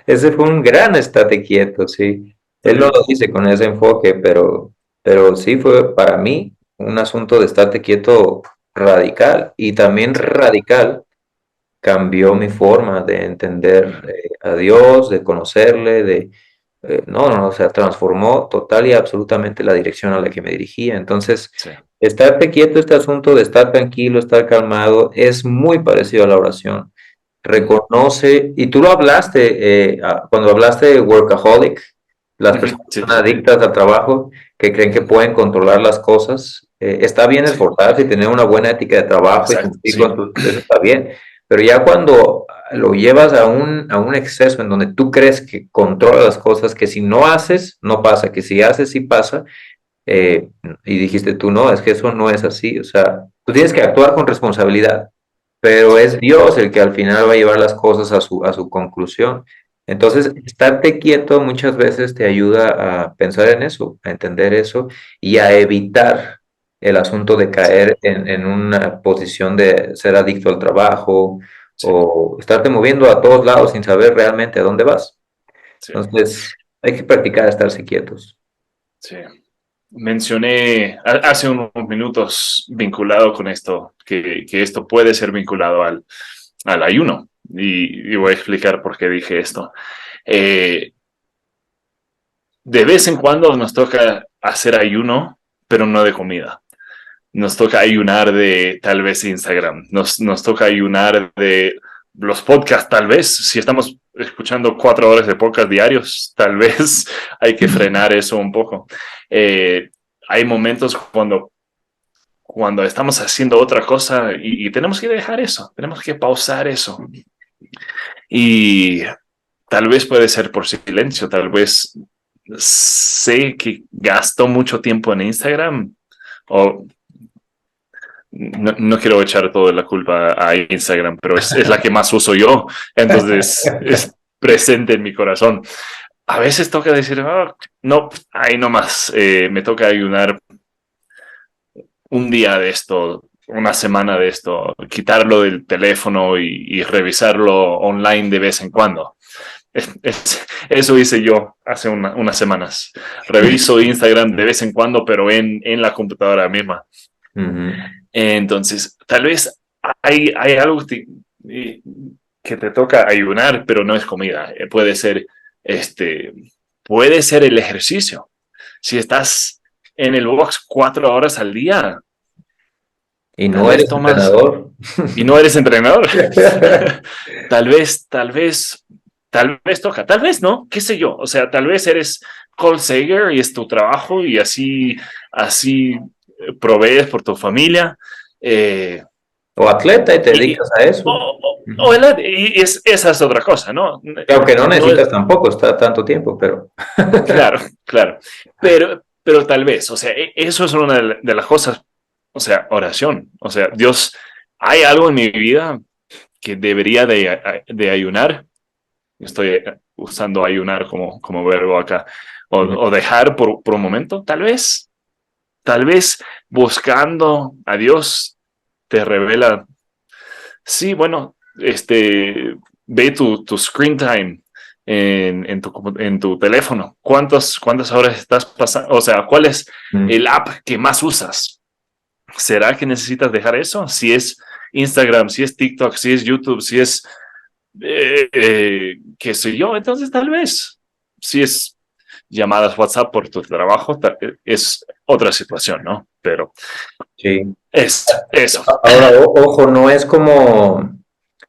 Ese fue un gran estate quieto, sí. Él no Sí, lo dice con ese enfoque, pero sí fue para mí un asunto de estate quieto radical y también sí, radical cambió mi forma de entender ujú, a Dios, de conocerle, no, no, no, o sea, transformó total y absolutamente la dirección a la que me dirigía. Entonces, sí, estarte quieto, este asunto de estar tranquilo, estar calmado, es muy parecido a la oración. ujú, Reconoce, y tú lo hablaste, cuando hablaste de workaholic, las ujú, personas que sí, son adictas al trabajo, que creen que ujú, pueden controlar las cosas, está bien sí, esforzarse y tener una buena ética de trabajo y exacto, cumplir con sí, tus, eso está bien, pero ya cuando lo llevas a un exceso en donde tú crees que controla las cosas, que si no haces, no pasa, que si haces, sí pasa, eh, y dijiste tú, no, es que eso no es así, o sea, tú tienes que actuar con responsabilidad, pero sí, es Dios el que al final va a llevar las cosas a su conclusión. sí, Entonces, estarte quieto muchas veces te ayuda a pensar en eso, a entender eso y a evitar el asunto de caer en una posición de ser adicto al trabajo Sí, o estarte moviendo a todos lados sin saber realmente a dónde vas. sí, Entonces, hay que practicar estarse quietos. sí. Mencioné hace unos minutos vinculado con esto, que esto puede ser vinculado al ayuno. Y voy a explicar por qué dije esto. Eh, de vez en cuando nos toca hacer ayuno, pero no de comida. Nos toca ayunar de tal vez Instagram, nos toca ayunar de los podcasts, tal vez, si estamos escuchando 4 horas de podcast diarios, tal vez hay que frenar eso un poco. Hay momentos cuando estamos haciendo otra cosa y tenemos que dejar eso, tenemos que pausar eso. Y tal vez puede ser por silencio, tal vez sé que gasto mucho tiempo en Instagram o no quiero echar toda la culpa a Instagram, pero es la que más uso yo, entonces es presente en mi corazón. A veces toca decir, oh, no, ahí nomás, me toca ayunar un día de esto, una semana de esto, quitarlo del teléfono y revisarlo online de vez en cuando. Eso hice yo hace unas semanas. Reviso Instagram de vez en cuando, pero en la computadora misma. Ujú. Entonces, tal vez hay algo que te toca ayunar, pero no es comida. Este, puede ser el ejercicio. Si estás en el box 4 horas al día, Y tal no vez eres tomas entrenador. y no eres entrenador. Tal vez toca, tal vez no, qué sé yo. O sea, tal vez eres call Sager y es tu trabajo y así provees por tu familia. Eh, O atleta y te y, dedicas a eso. Ujú. esa es otra cosa, ¿no? Que aunque no No es, necesitas tampoco estar tanto tiempo, pero claro, claro. Pero tal vez, o sea, eso es una de las cosas, o sea, oración. O sea, Dios, hay algo en mi vida que debería de ayunar. Estoy usando ayunar como verbo acá. ujú. O dejar por un momento, tal vez buscando a Dios te revela. Sí, bueno, ve tu screen time en tu teléfono. ¿Cuántas horas estás pasando? O sea, ¿cuál es Mm. el app que más usas? ¿Será que necesitas dejar eso? Si es Instagram, si es TikTok, si es YouTube, si es, qué sé yo, entonces tal vez. Si es llamadas WhatsApp por tu trabajo, es otra situación, ¿no? Pero Sí. es eso. Ahora, ojo, no es como,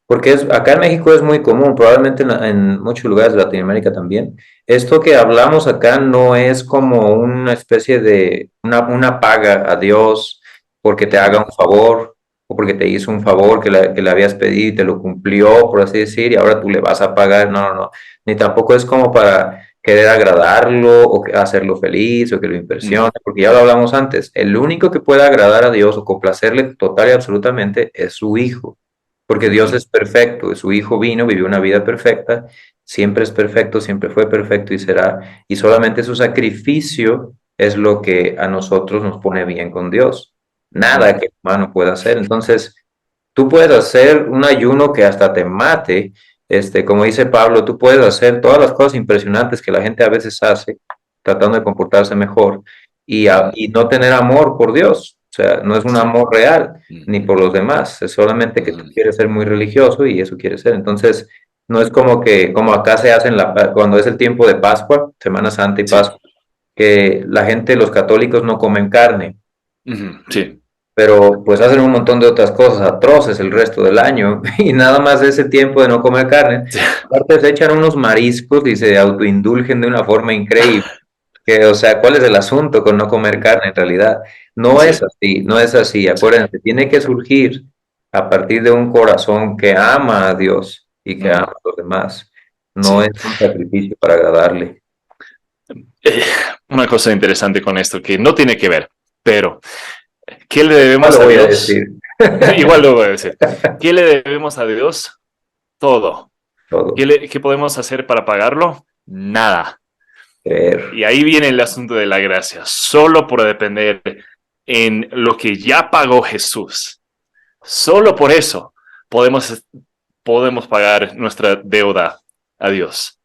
porque acá en México es muy común, probablemente en muchos lugares de Latinoamérica también. Esto que hablamos acá no es como una especie de una paga a Dios porque te haga un favor o porque te hizo un favor que le habías pedido y te lo cumplió, por así decir, y ahora tú le vas a pagar. No, no, no. Ni tampoco es como para querer agradarlo o hacerlo feliz o que lo impresione, porque ya lo hablamos antes. El único que puede agradar a Dios o complacerle total y absolutamente es su Hijo. Porque Dios es perfecto, su Hijo vino, vivió una vida perfecta, siempre es perfecto, siempre fue perfecto y será, y solamente su sacrificio es lo que a nosotros nos pone bien con Dios. Nada que el humano pueda hacer. Entonces, tú puedes hacer un ayuno que hasta te mate, como dice Pablo, tú puedes hacer todas las cosas impresionantes que la gente a veces hace, tratando de comportarse mejor, y no tener amor por Dios. O sea, no es un Sí. amor real ni por los demás, es solamente que tú quieres ser muy religioso y eso quieres ser. Entonces, no es como que, como acá se hace cuando es el tiempo de Pascua, Semana Santa y Sí. Pascua, que la gente, los católicos no comen carne, Sí. pero pues hacen un montón de otras cosas atroces el resto del año y nada más ese tiempo de no comer carne. Sí. Aparte se echan unos mariscos y se autoindulgen de una forma increíble. Que, o sea, ¿cuál es el asunto con no comer carne en realidad? No Sí. es así, no es así. Sí. Acuérdense, tiene que surgir a partir de un corazón que ama a Dios y que ama a los demás. No Sí. es un sacrificio para agradarle. Eh, una cosa interesante con esto que no tiene que ver, pero ¿qué le No debemos lo a voy a Dios? decir Igual lo voy a decir. ¿Qué le debemos a Dios? Todo. ¿Qué, todo, le, qué podemos hacer para pagarlo? Nada. creer. Y ahí viene el asunto de la gracia. Solo por depender. en lo que ya pagó Jesús. Solo por eso podemos pagar nuestra deuda a Dios.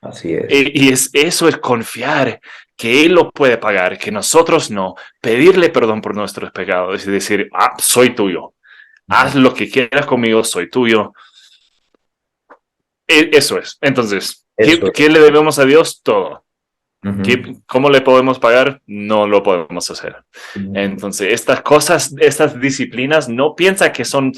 Así es. Eso es confiar que Él lo puede pagar, que nosotros no, pedirle perdón por nuestros pecados y decir, soy tuyo, haz lo que quieras conmigo, soy tuyo. Eso es. Entonces, Eso ¿qué le debemos a Dios? Todo. es. ¿Cómo le podemos pagar? No lo podemos hacer. Ujú. Entonces, estas cosas, estas disciplinas, no piensa que son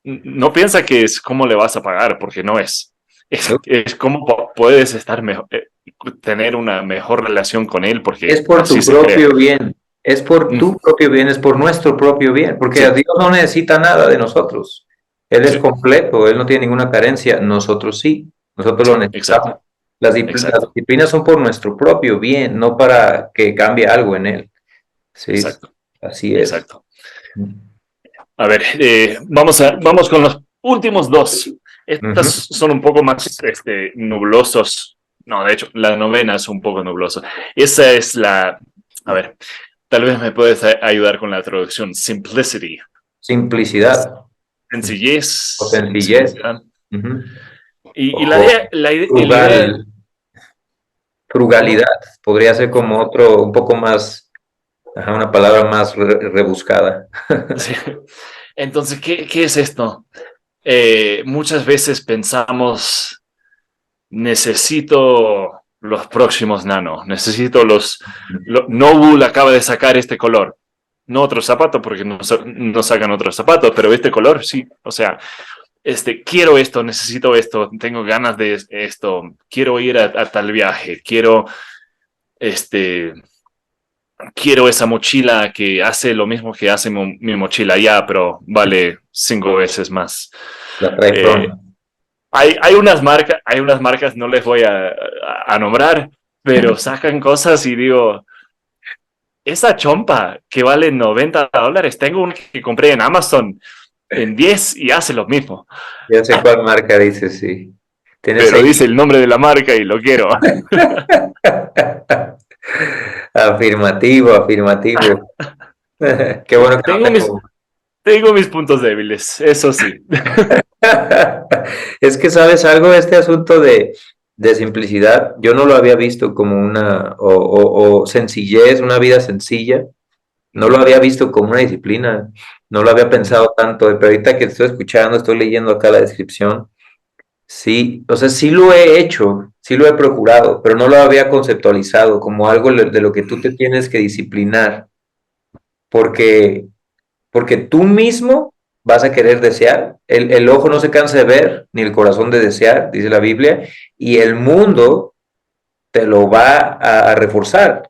no piensa que es cómo le vas a pagar, porque no es. Es cómo puedes estar mejor, tener una mejor relación con él, Es porque por así tu se crea. propio bien, es por tu propio bien, es por nuestro propio bien, porque a Sí, Dios no necesita nada de nosotros. Él es sí, completo, Él no tiene ninguna carencia, nosotros sí, nosotros lo sí, exacto, necesitamos. Las exacto, disciplinas son por nuestro propio bien, no para que cambie algo en Él. Sí, exacto, así es. exacto. A ver, vamos con los últimos dos. Estas Ujú. son un poco más nublosos. No, de hecho, la novena es un poco nublosa. Esa es a ver, tal vez me puedes ayudar con la traducción. Simplicity. Simplicidad o Sencillez, sencillez. simplicidad. Ujú. Y O la idea, frugal, frugalidad, ¿cómo? podría ser como otro, un poco más, ajá, una palabra más rebuscada. Sí. Entonces, ¿qué es esto? Muchas veces pensamos, necesito los próximos Nano, necesito Nobull acaba de sacar este color. No otro zapato, porque no sacan otros zapatos, pero este color sí. O sea, quiero esto, necesito esto, tengo ganas de esto, quiero ir a tal viaje, este, quiero esa mochila que hace lo mismo que hace mi mochila ya, pero vale 5 veces más. La trae Eh, pronto. hay unas marcas, no les voy a nombrar, pero sacan cosas y digo, esa chompa que vale $90, tengo un que compré en Amazon en 10 y hace lo mismo, Ya sé cuál marca dice, sí. Tienes pero seis. dice el nombre de la marca y lo quiero. Afirmativo, afirmativo. Qué bueno que no tengo mis, tengo. tengo mis puntos débiles, eso sí. Es que sabes algo, este asunto de simplicidad, yo no lo había visto como una, o sencillez, una vida sencilla, no lo había visto como una disciplina, no lo había pensado tanto, pero ahorita que estoy escuchando, estoy leyendo acá la descripción. Sí, o sea, sí lo he hecho, sí lo he procurado, pero no lo había conceptualizado como algo de lo que tú te tienes que disciplinar, porque, porque tú mismo vas a querer desear. El ojo no se cansa de ver, ni el corazón de desear, dice la Biblia, y el mundo te lo va a reforzar.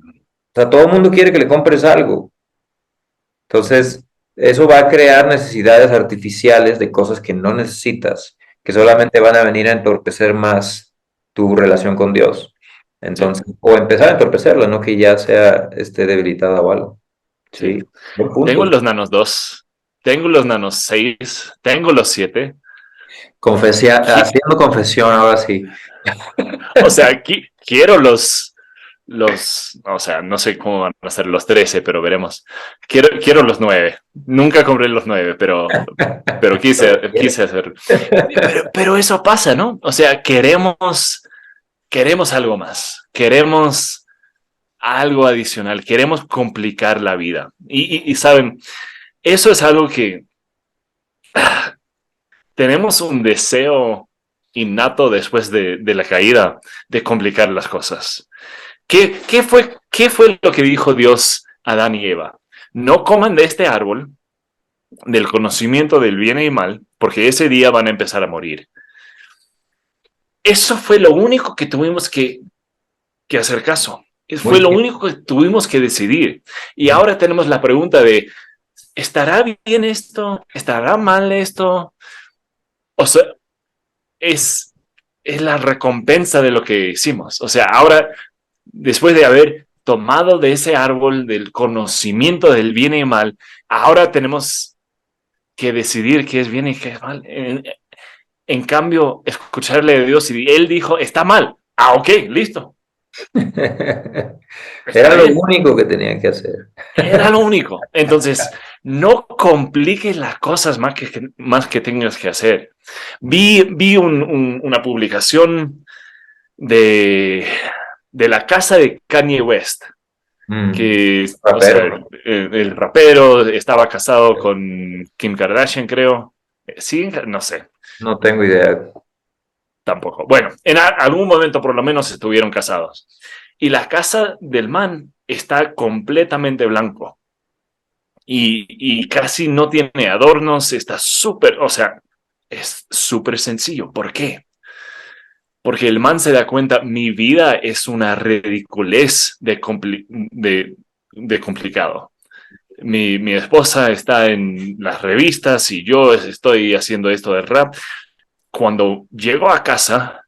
O sea, todo el mundo quiere que le compres algo. Entonces, eso va a crear necesidades artificiales de cosas que no necesitas, que solamente van a venir a entorpecer más tu relación con Dios. Sí, Entonces, o empezar a entorpecerla, no que ya sea debilitada o algo. sí. Sí, buen Tengo punto. los Nanos 2, tengo los Nanos 6, tengo los 7. Haciendo confesión, ahora sí. O sea, quiero o sea, no sé cómo van a ser los 13, pero veremos. Quiero los 9. Nunca compré los 9, pero quise hacer. Pero eso pasa, ¿no? O sea, queremos algo más. Queremos algo adicional. Queremos complicar la vida. Y saben, eso es algo que tenemos un deseo innato después de la caída de complicar las cosas. ¿Qué fue lo que dijo Dios a Adán y Eva? No coman de este árbol, del conocimiento del bien y mal, porque ese día van a empezar a morir. Eso fue lo único que tuvimos que hacer caso. Muy Fue lo bien. único que tuvimos que decidir. Y ahora tenemos la pregunta de, ¿estará bien esto? ¿Estará mal esto? O sea, es, es la recompensa de lo que hicimos. O sea, ahora, después de haber tomado de ese árbol del conocimiento del bien y mal, ahora tenemos que decidir qué es bien y qué es mal. En cambio, escucharle a Dios y Él dijo, está mal. Ok, listo. Está Era lo bien, único que tenían que hacer. era lo único. Entonces, no compliques las cosas más que tengas que hacer. Vi una publicación de, de la casa de Kanye West, Mm, que, o sea, rapero. el rapero estaba casado con Kim Kardashian, creo. Sí, no sé, No tengo idea. tampoco. Bueno, en algún momento por lo menos estuvieron casados. Y la casa del man está completamente blanco y casi no tiene adornos, está súper, o sea, es súper sencillo. ¿Por qué? Porque el man se da cuenta, mi vida es una ridiculez de complicado. Mi esposa está en las revistas y yo estoy haciendo esto de rap. Cuando llego a casa,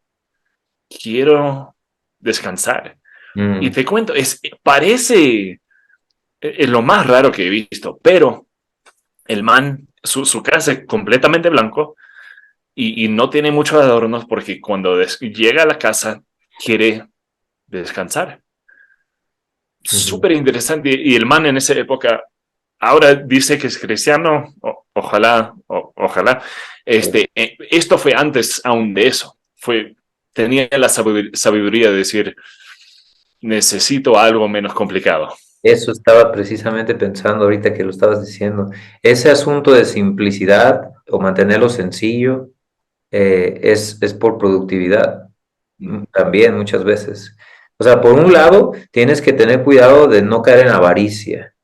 quiero descansar. Y Mm, te cuento, parece lo más raro que he visto, pero el man, su casa es completamente blanco y no tiene muchos adornos porque cuando llega a la casa quiere descansar. ujú. Súper interesante. Y el man en esa época, ahora dice que es cristiano, ojalá. Esto fue antes aún de eso. Tenía la sabiduría de decir, necesito algo menos complicado. Eso estaba precisamente pensando ahorita que lo estabas diciendo. Ese asunto de simplicidad o mantenerlo sencillo es por productividad. Mm, También muchas veces. O sea, por un lado, tienes que tener cuidado de no caer en avaricia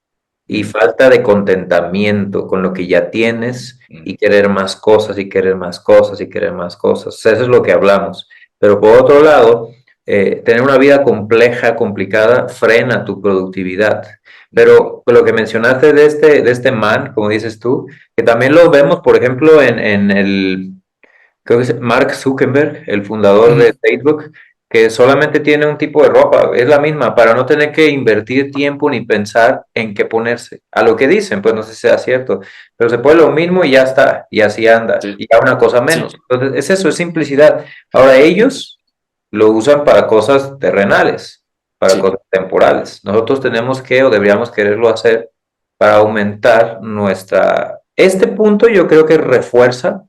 y mm, falta de contentamiento con lo que ya tienes mm, y querer más cosas y querer más cosas y querer más cosas. O sea, eso es lo que hablamos. Pero por otro lado, tener una vida compleja, complicada, frena tu productividad. mm, Pero lo que mencionaste de este man, como dices tú, que también lo vemos, por ejemplo, en el creo que es Mark Zuckerberg, el fundador de mm, Facebook, que solamente tiene un tipo de ropa, es la misma, para no tener que invertir tiempo ni pensar en qué ponerse. A lo que dicen, pues no sé si sea cierto, pero se pone lo mismo y ya está, y así anda, sí, y ya una cosa sí, menos. Entonces, es eso, es simplicidad. Ahora ellos lo usan para cosas terrenales, para sí. cosas temporales. Nosotros tenemos que, o deberíamos quererlo hacer, para aumentar nuestra... Este punto yo creo que refuerza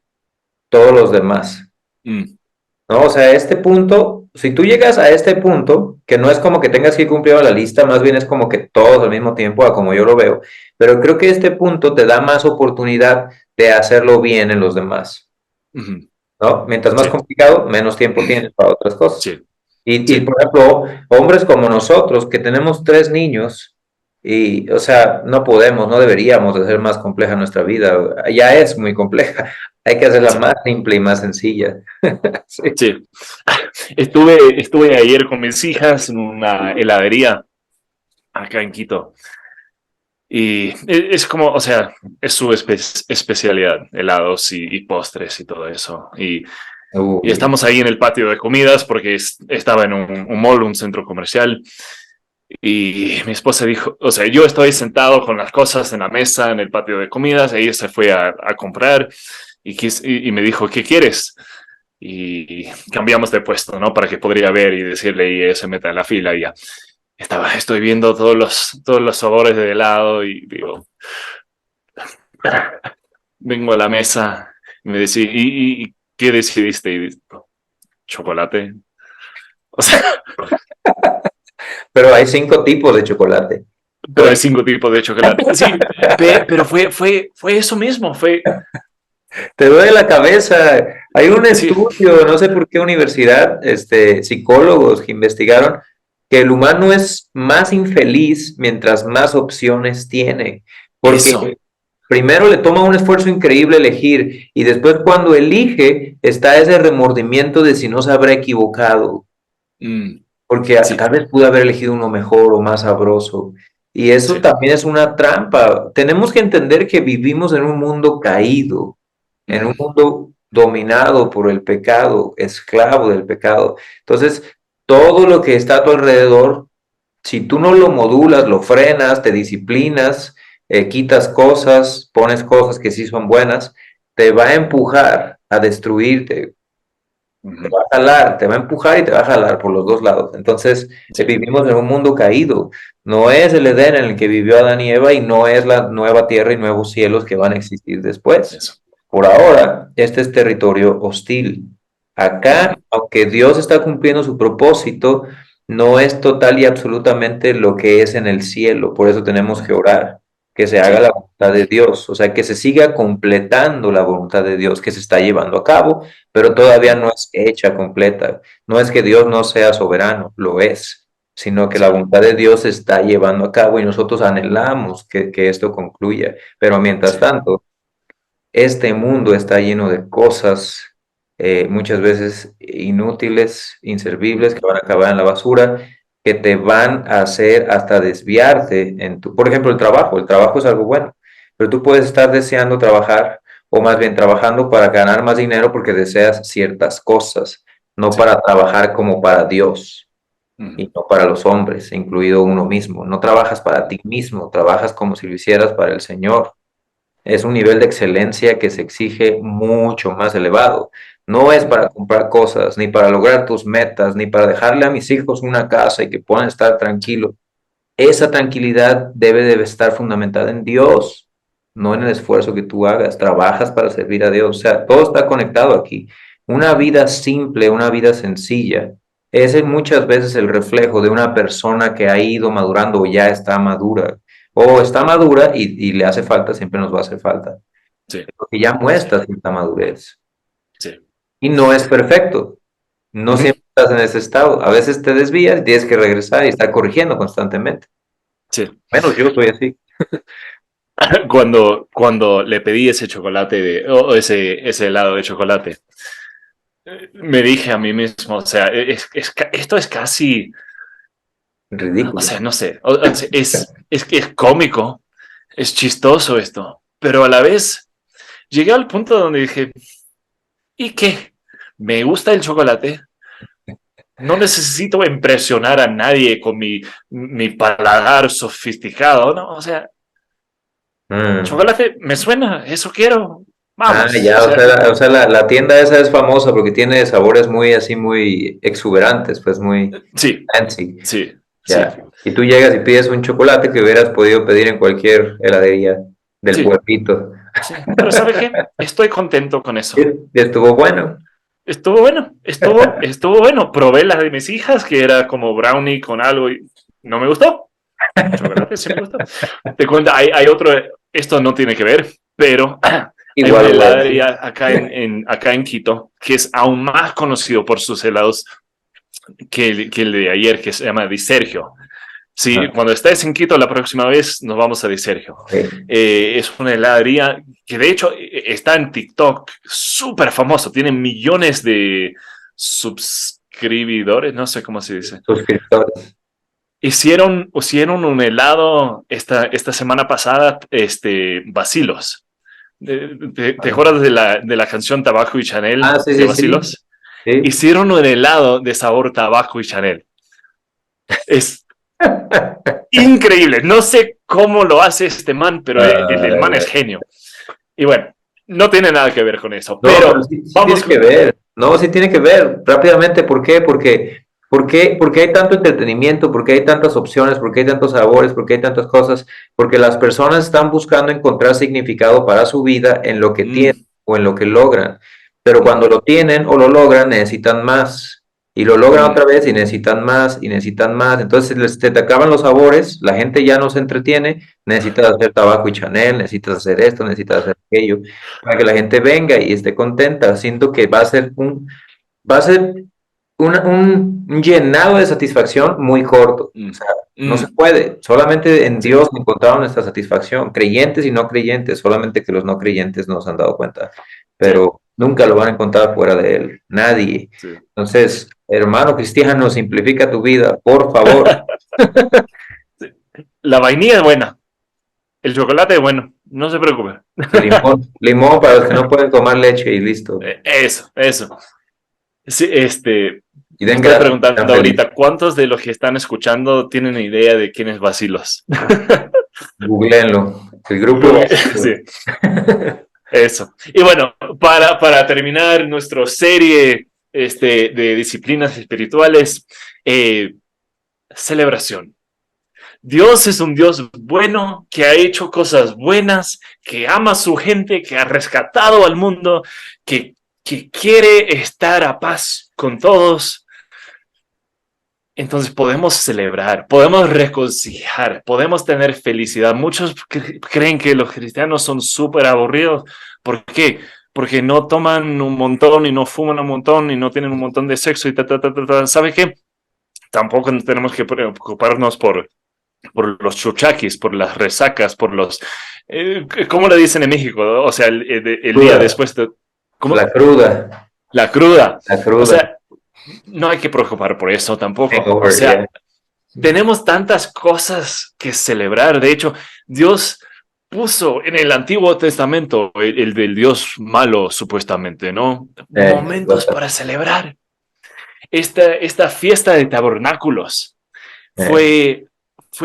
todos los demás. Mm, ¿No? O sea, este punto, si tú llegas a este punto, que no es como que tengas que ir cumpliendo la lista, más bien es como que todos al mismo tiempo, a como yo lo veo, pero creo que este punto te da más oportunidad de hacerlo bien en los demás, mm, ¿no? Mientras más sí, complicado, menos tiempo tienes para otras cosas. sí, Y, sí, por ejemplo, hombres como nosotros, que tenemos 3 niños, y, o sea, no podemos, no deberíamos hacer más compleja nuestra vida, ya es muy compleja, hay que hacerla sí, más simple y más sencilla. Sí. sí. Estuve ayer con mis hijas en una heladería acá en Quito. Y es como, o sea, es su especialidad, helados y postres y todo eso. Y Uy. estamos ahí en el patio de comidas porque estaba en un mall, un centro comercial. Y mi esposa dijo, o sea, yo estoy sentado con las cosas en la mesa en el patio de comidas. Ella se fue a comprar y me dijo, ¿qué quieres? Y cambiamos de puesto, ¿no? Para que podría ver y decirle y ella se meta en la fila y ya. Estoy viendo todos los sabores de helado y digo, vengo a la mesa y me dice, ¿y qué decidiste? Y digo, chocolate. O sea, Pero hay 5 tipos de chocolate. pero hay 5 tipos de chocolate. Sí, pero fue eso mismo, Te duele la cabeza. Hay un sí, estudio, no sé por qué universidad, psicólogos que investigaron que el humano es más infeliz mientras más opciones tiene. eso. Porque primero le toma un esfuerzo increíble elegir y después cuando elige está ese remordimiento de si no se habrá equivocado. Mm, Porque sí, tal vez pude haber elegido uno mejor o más sabroso. Y eso sí. también es una trampa. Tenemos que entender que vivimos en un mundo caído, en un Mm, mundo dominado por el pecado, esclavo del pecado. Entonces, todo lo que está a tu alrededor, si tú no lo modulas, lo frenas, te disciplinas, quitas cosas, pones cosas que sí son buenas, te va a empujar a destruirte. te va a jalar, te va a empujar y te va a jalar por los dos lados. Entonces, Sí, vivimos en un mundo caído. No es el Edén en el que vivió Adán y Eva y no es la nueva tierra y nuevos cielos que van a existir después. eso. Por ahora, este es territorio hostil. Acá, aunque Dios está cumpliendo su propósito, no es total y absolutamente lo que es en el cielo. Por eso tenemos que orar, que se haga Sí, la voluntad de Dios, o sea, que se siga completando la voluntad de Dios que se está llevando a cabo, pero todavía no es hecha completa. No es que Dios no sea soberano, lo es, sino que la sí, voluntad de Dios se está llevando a cabo y nosotros anhelamos que esto concluya. Pero mientras sí, tanto, este mundo está lleno de cosas muchas veces inútiles, inservibles, que van a acabar en la basura, que te van a hacer hasta desviarte en tu, por ejemplo, el trabajo es algo bueno, pero tú puedes estar deseando trabajar o más bien trabajando para ganar más dinero porque deseas ciertas cosas, no sí. para trabajar como para Dios Ujú. y no para los hombres, incluido uno mismo. No trabajas para ti mismo, trabajas como si lo hicieras para el Señor. Es un nivel de excelencia que se exige mucho más elevado. No es para comprar cosas, ni para lograr tus metas, ni para dejarle a mis hijos una casa y que puedan estar tranquilos. Esa tranquilidad debe estar fundamentada en Dios, no en el esfuerzo que tú hagas. Trabajas para servir a Dios. O sea, todo está conectado aquí. Una vida simple, una vida sencilla, es muchas veces el reflejo de una persona que ha ido madurando o ya está madura. O está madura y le hace falta, siempre nos va a hacer falta. Sí, Porque ya sí, muestra cierta madurez. sí. Y no es perfecto. No Ujú. siempre estás en ese estado. A veces te desvías y tienes que regresar y estar corrigiendo constantemente. Sí. Menos yo soy así. Cuando le pedí ese chocolate o ese helado de chocolate, me dije a mí mismo, o sea, esto es casi, o Ridículo. sea, no sé, sea, es cómico, es chistoso esto, pero a la vez llegué al punto donde dije, ¿y qué? Me gusta el chocolate, no necesito impresionar a nadie con mi paladar sofisticado, ¿no? O sea, Mm. chocolate me suena, eso quiero, Ah, vamos, o ya, sea, o sea, la tienda esa es famosa porque tiene sabores muy así, muy exuberantes, pues muy sí, fancy. sí, sí, Ya. Y tú llegas y pides un chocolate que hubieras podido pedir en cualquier heladería del sí, pueblito. sí. Pero ¿sabe qué? Estoy contento con Y eso. estuvo bueno. Estuvo bueno, estuvo bueno. Probé la de mis hijas, que era como brownie con algo y no me gustó. Chocolate sí me gustó. Te cuento, hay otro, esto no tiene que ver, pero hay Igual una lo voy a decir. heladería acá en Quito que es aún más conocido por sus helados que el de ayer, que se llama Di Sergio. Sí, Ajá, cuando estés en Quito la próxima vez nos vamos a Di Sergio. ok. Es una heladería que de hecho está en TikTok, súper famoso, tiene millones de suscriptores, no sé cómo se dice. Suscriptores. Hicieron un helado esta semana pasada, Bacilos. ¿Te acuerdas de la canción Tabaco y Chanel Ah, sí, de sí, sí. Bacilos? Sí. Hicieron un helado de sabor tabaco y Chanel. Es increíble. No sé cómo lo hace este man, pero el man Ay, es ay. genio. Y bueno, no tiene nada que ver con eso, No, pero pero sí, sí tiene vamos que con... ver. No, sí tiene que ver. Rápidamente, ¿por qué? Porque hay tanto entretenimiento, porque hay tantas opciones, porque hay tantos sabores, porque hay tantas cosas, porque las personas están buscando encontrar significado para su vida en lo que tienen Mm, o en lo que logran. Pero cuando mm, lo tienen o lo logran, necesitan más. Y lo logran otra mm, vez y necesitan más y necesitan más. Entonces se te acaban los sabores, la gente ya no se entretiene, necesitas hacer tabaco y Chanel, necesitas hacer esto, necesitas hacer aquello para que la gente venga y esté contenta. Siento que va a ser un llenado de satisfacción muy corto. O mm, sea, no se mm, puede. Solamente en sí, Dios encontramos nuestra satisfacción. Creyentes y no creyentes, solamente que los no creyentes no se han dado cuenta. sí, Pero nunca lo van a encontrar fuera de Él. Nadie. sí. Entonces, hermano cristiano, simplifica tu vida, por favor. Sí. La vainilla es buena, el chocolate es bueno, no se preocupe. Limón, limón para los que no pueden tomar leche y listo. Eso, eso. Sí, Y me den estoy gracias, están preguntando felices. ahorita, ¿cuántos de los que están escuchando tienen idea de quién es Bacilos? Googleenlo. El grupo Google, vacío. sí, eso. Y bueno, para terminar nuestra serie de disciplinas espirituales, celebración. Dios es un Dios bueno, que ha hecho cosas buenas, que ama a su gente, que ha rescatado al mundo, que quiere estar a paz con todos. Entonces podemos celebrar, podemos regocijar, podemos tener felicidad. Muchos creen que los cristianos son súper aburridos. ¿Por qué? Porque no toman un montón y no fuman un montón y no tienen un montón de sexo y ta, ta, ta, ta, ta. ¿Sabe qué? Tampoco tenemos que preocuparnos por los chuchaquis, por las resacas, por los... ¿cómo le dicen en México? O sea, el día después de... ¿Cómo? La cruda. La cruda. La O cruda. sea, no hay que preocupar por eso tampoco. Hangover, O sea, yeah. tenemos tantas cosas que celebrar. De hecho, Dios puso en el Antiguo Testamento, el del Dios malo, supuestamente, ¿no? Momentos para celebrar. Esta fiesta de tabernáculos fue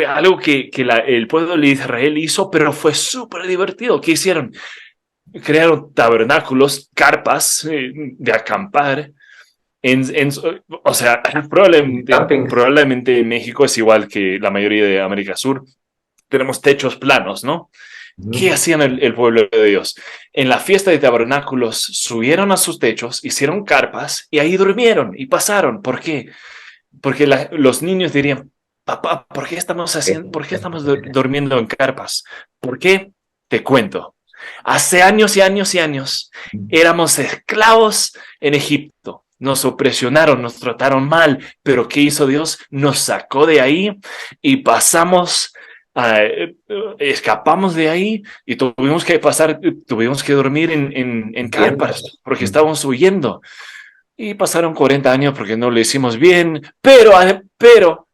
algo que el pueblo de Israel hizo, pero fue súper divertido. ¿Qué hicieron? Crearon tabernáculos, carpas de acampar. O sea, probablemente en México es igual que la mayoría de América Sur. Tenemos techos planos, ¿no? ¿Qué hacían el pueblo de Dios? En la fiesta de tabernáculos subieron a sus techos, hicieron carpas y ahí durmieron y pasaron. ¿Por qué? Porque los niños dirían, papá, ¿por qué estamos durmiendo en carpas? ¿Por qué? Te cuento. Hace años y años y años éramos esclavos en Egipto. Nos opresionaron, nos trataron mal, pero ¿qué hizo Dios? Nos sacó de ahí y escapamos de ahí y tuvimos que dormir en carpas porque estábamos huyendo. Y pasaron 40 años porque no lo hicimos bien, pero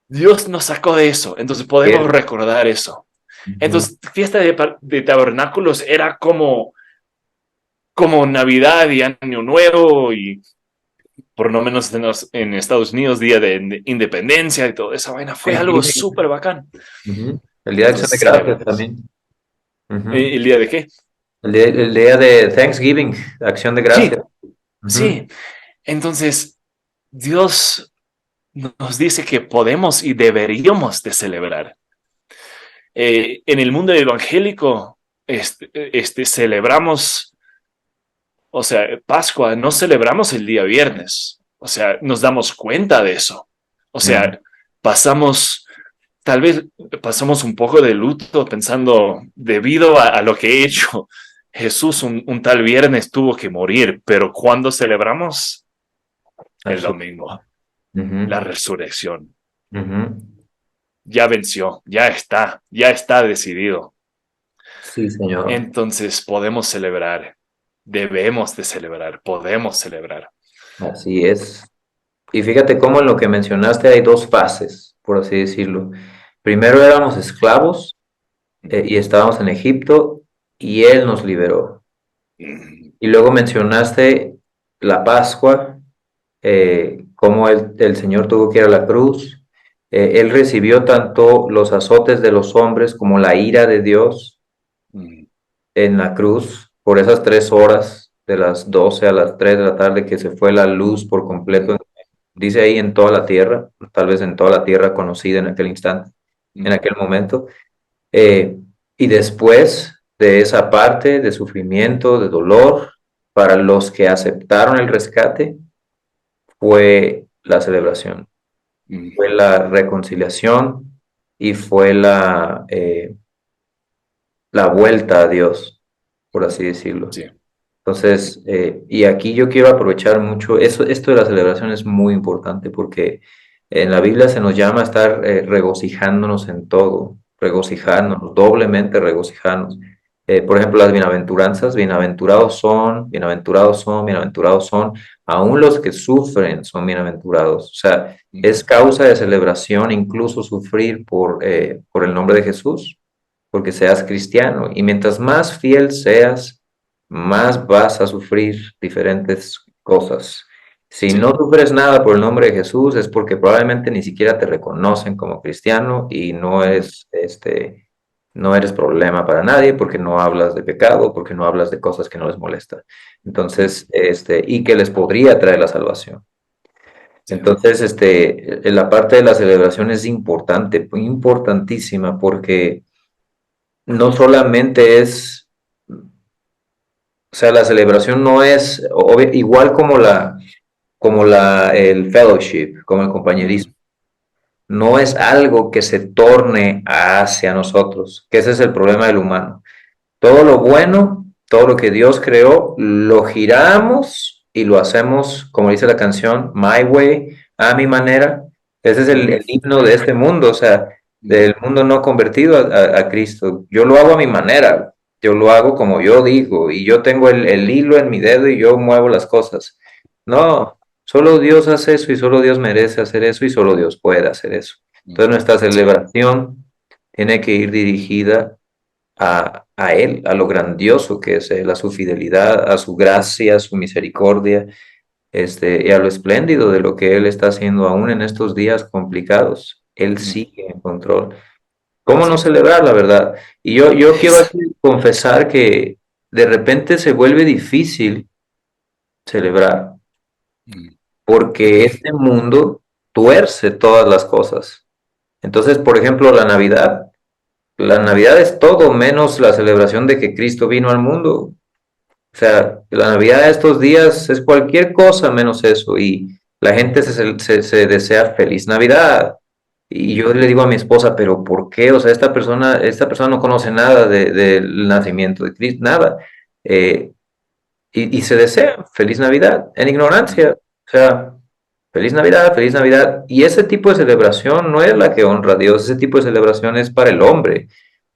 Dios nos sacó de eso, entonces podemos recordar eso. Entonces, fiesta de tabernáculos era como Navidad y Año Nuevo y por lo menos en Estados Unidos, Día de Independencia y toda esa vaina. Fue algo súper bacán. El Día de Acción de Gracias también. ¿El día de qué? El día de Thanksgiving, Acción de Gracias. Sí. Entonces, Dios nos dice que podemos y deberíamos de celebrar. En el mundo evangélico, celebramos, o sea, Pascua, no celebramos el día viernes. O sea, nos damos cuenta de eso. O sea, tal vez pasamos un poco de luto pensando, debido a lo que he hecho, Jesús un tal viernes tuvo que morir, pero cuando celebramos el domingo, la resurrección, ya venció, ya está decidido. Sí, Señor. Entonces podemos celebrar, debemos de celebrar, podemos celebrar. Así es. Y fíjate cómo en lo que mencionaste hay dos fases, por así decirlo. Primero éramos esclavos y estábamos en Egipto y Él nos liberó. Y luego mencionaste la Pascua, cómo el Señor tuvo que ir a la cruz. Él recibió tanto los azotes de los hombres como la ira de Dios en la cruz por esas 3 horas, de las 12 a las 3 de la tarde, que se fue la luz por completo. Dice ahí en toda la tierra, tal vez en toda la tierra conocida en aquel instante, en aquel momento. Y después de esa parte de sufrimiento, de dolor, para los que aceptaron el rescate, fue la celebración, fue la reconciliación y fue la vuelta a Dios, por así decirlo. Sí. Entonces, y aquí yo quiero aprovechar mucho, esto de la celebración es muy importante porque en la Biblia se nos llama a estar regocijándonos en todo, regocijarnos, doblemente regocijarnos. Por ejemplo, las bienaventuranzas, bienaventurados son, bienaventurados son, bienaventurados son, aún los que sufren son bienaventurados. O sea, es causa de celebración incluso sufrir por el nombre de Jesús, porque seas cristiano. Y mientras más fiel seas, más vas a sufrir diferentes cosas. Si no sufres nada por el nombre de Jesús, es porque probablemente ni siquiera te reconocen como cristiano y no es No eres problema para nadie porque no hablas de pecado, porque no hablas de cosas que no les molestan. Entonces, y que les podría traer la salvación. Sí. Entonces, la parte de la celebración es importante, importantísima, porque no solamente es, o sea, la celebración no es igual como el fellowship, como el Mm, compañerismo. No es algo que se torne hacia nosotros, que ese es el problema del humano. Todo lo bueno, todo lo que Dios creó, lo giramos y lo hacemos, como dice la canción, my way, a mi manera. Ese es el himno de este mundo, o sea, del mundo no convertido a Cristo. Yo lo hago a mi manera, yo lo hago como yo digo, y yo tengo el hilo en mi dedo y yo muevo las cosas. No, solo Dios hace eso y solo Dios merece hacer eso y solo Dios puede hacer eso. Entonces nuestra sí. celebración tiene que ir dirigida a Él, a lo grandioso que es Él, a su fidelidad, a su gracia, a su misericordia, y a lo espléndido de lo que Él está haciendo aún en estos días complicados. Él Mm, sigue en control. ¿Cómo no sí. celebrar la verdad? Y yo quiero Es- aquí confesar que de repente se vuelve difícil celebrar, mm, porque este mundo tuerce todas las cosas. Entonces, por ejemplo, la Navidad es todo menos la celebración de que Cristo vino al mundo. O sea, la Navidad de estos días es cualquier cosa menos eso y la gente se desea feliz Navidad. Y yo le digo a mi esposa, pero ¿por qué? O sea, esta persona no conoce nada del nacimiento de Cristo, nada. Eh, y se desea feliz Navidad en ignorancia. O sea, feliz Navidad, feliz Navidad. Y ese tipo de celebración no es la que honra a Dios, ese tipo de celebración es para el hombre.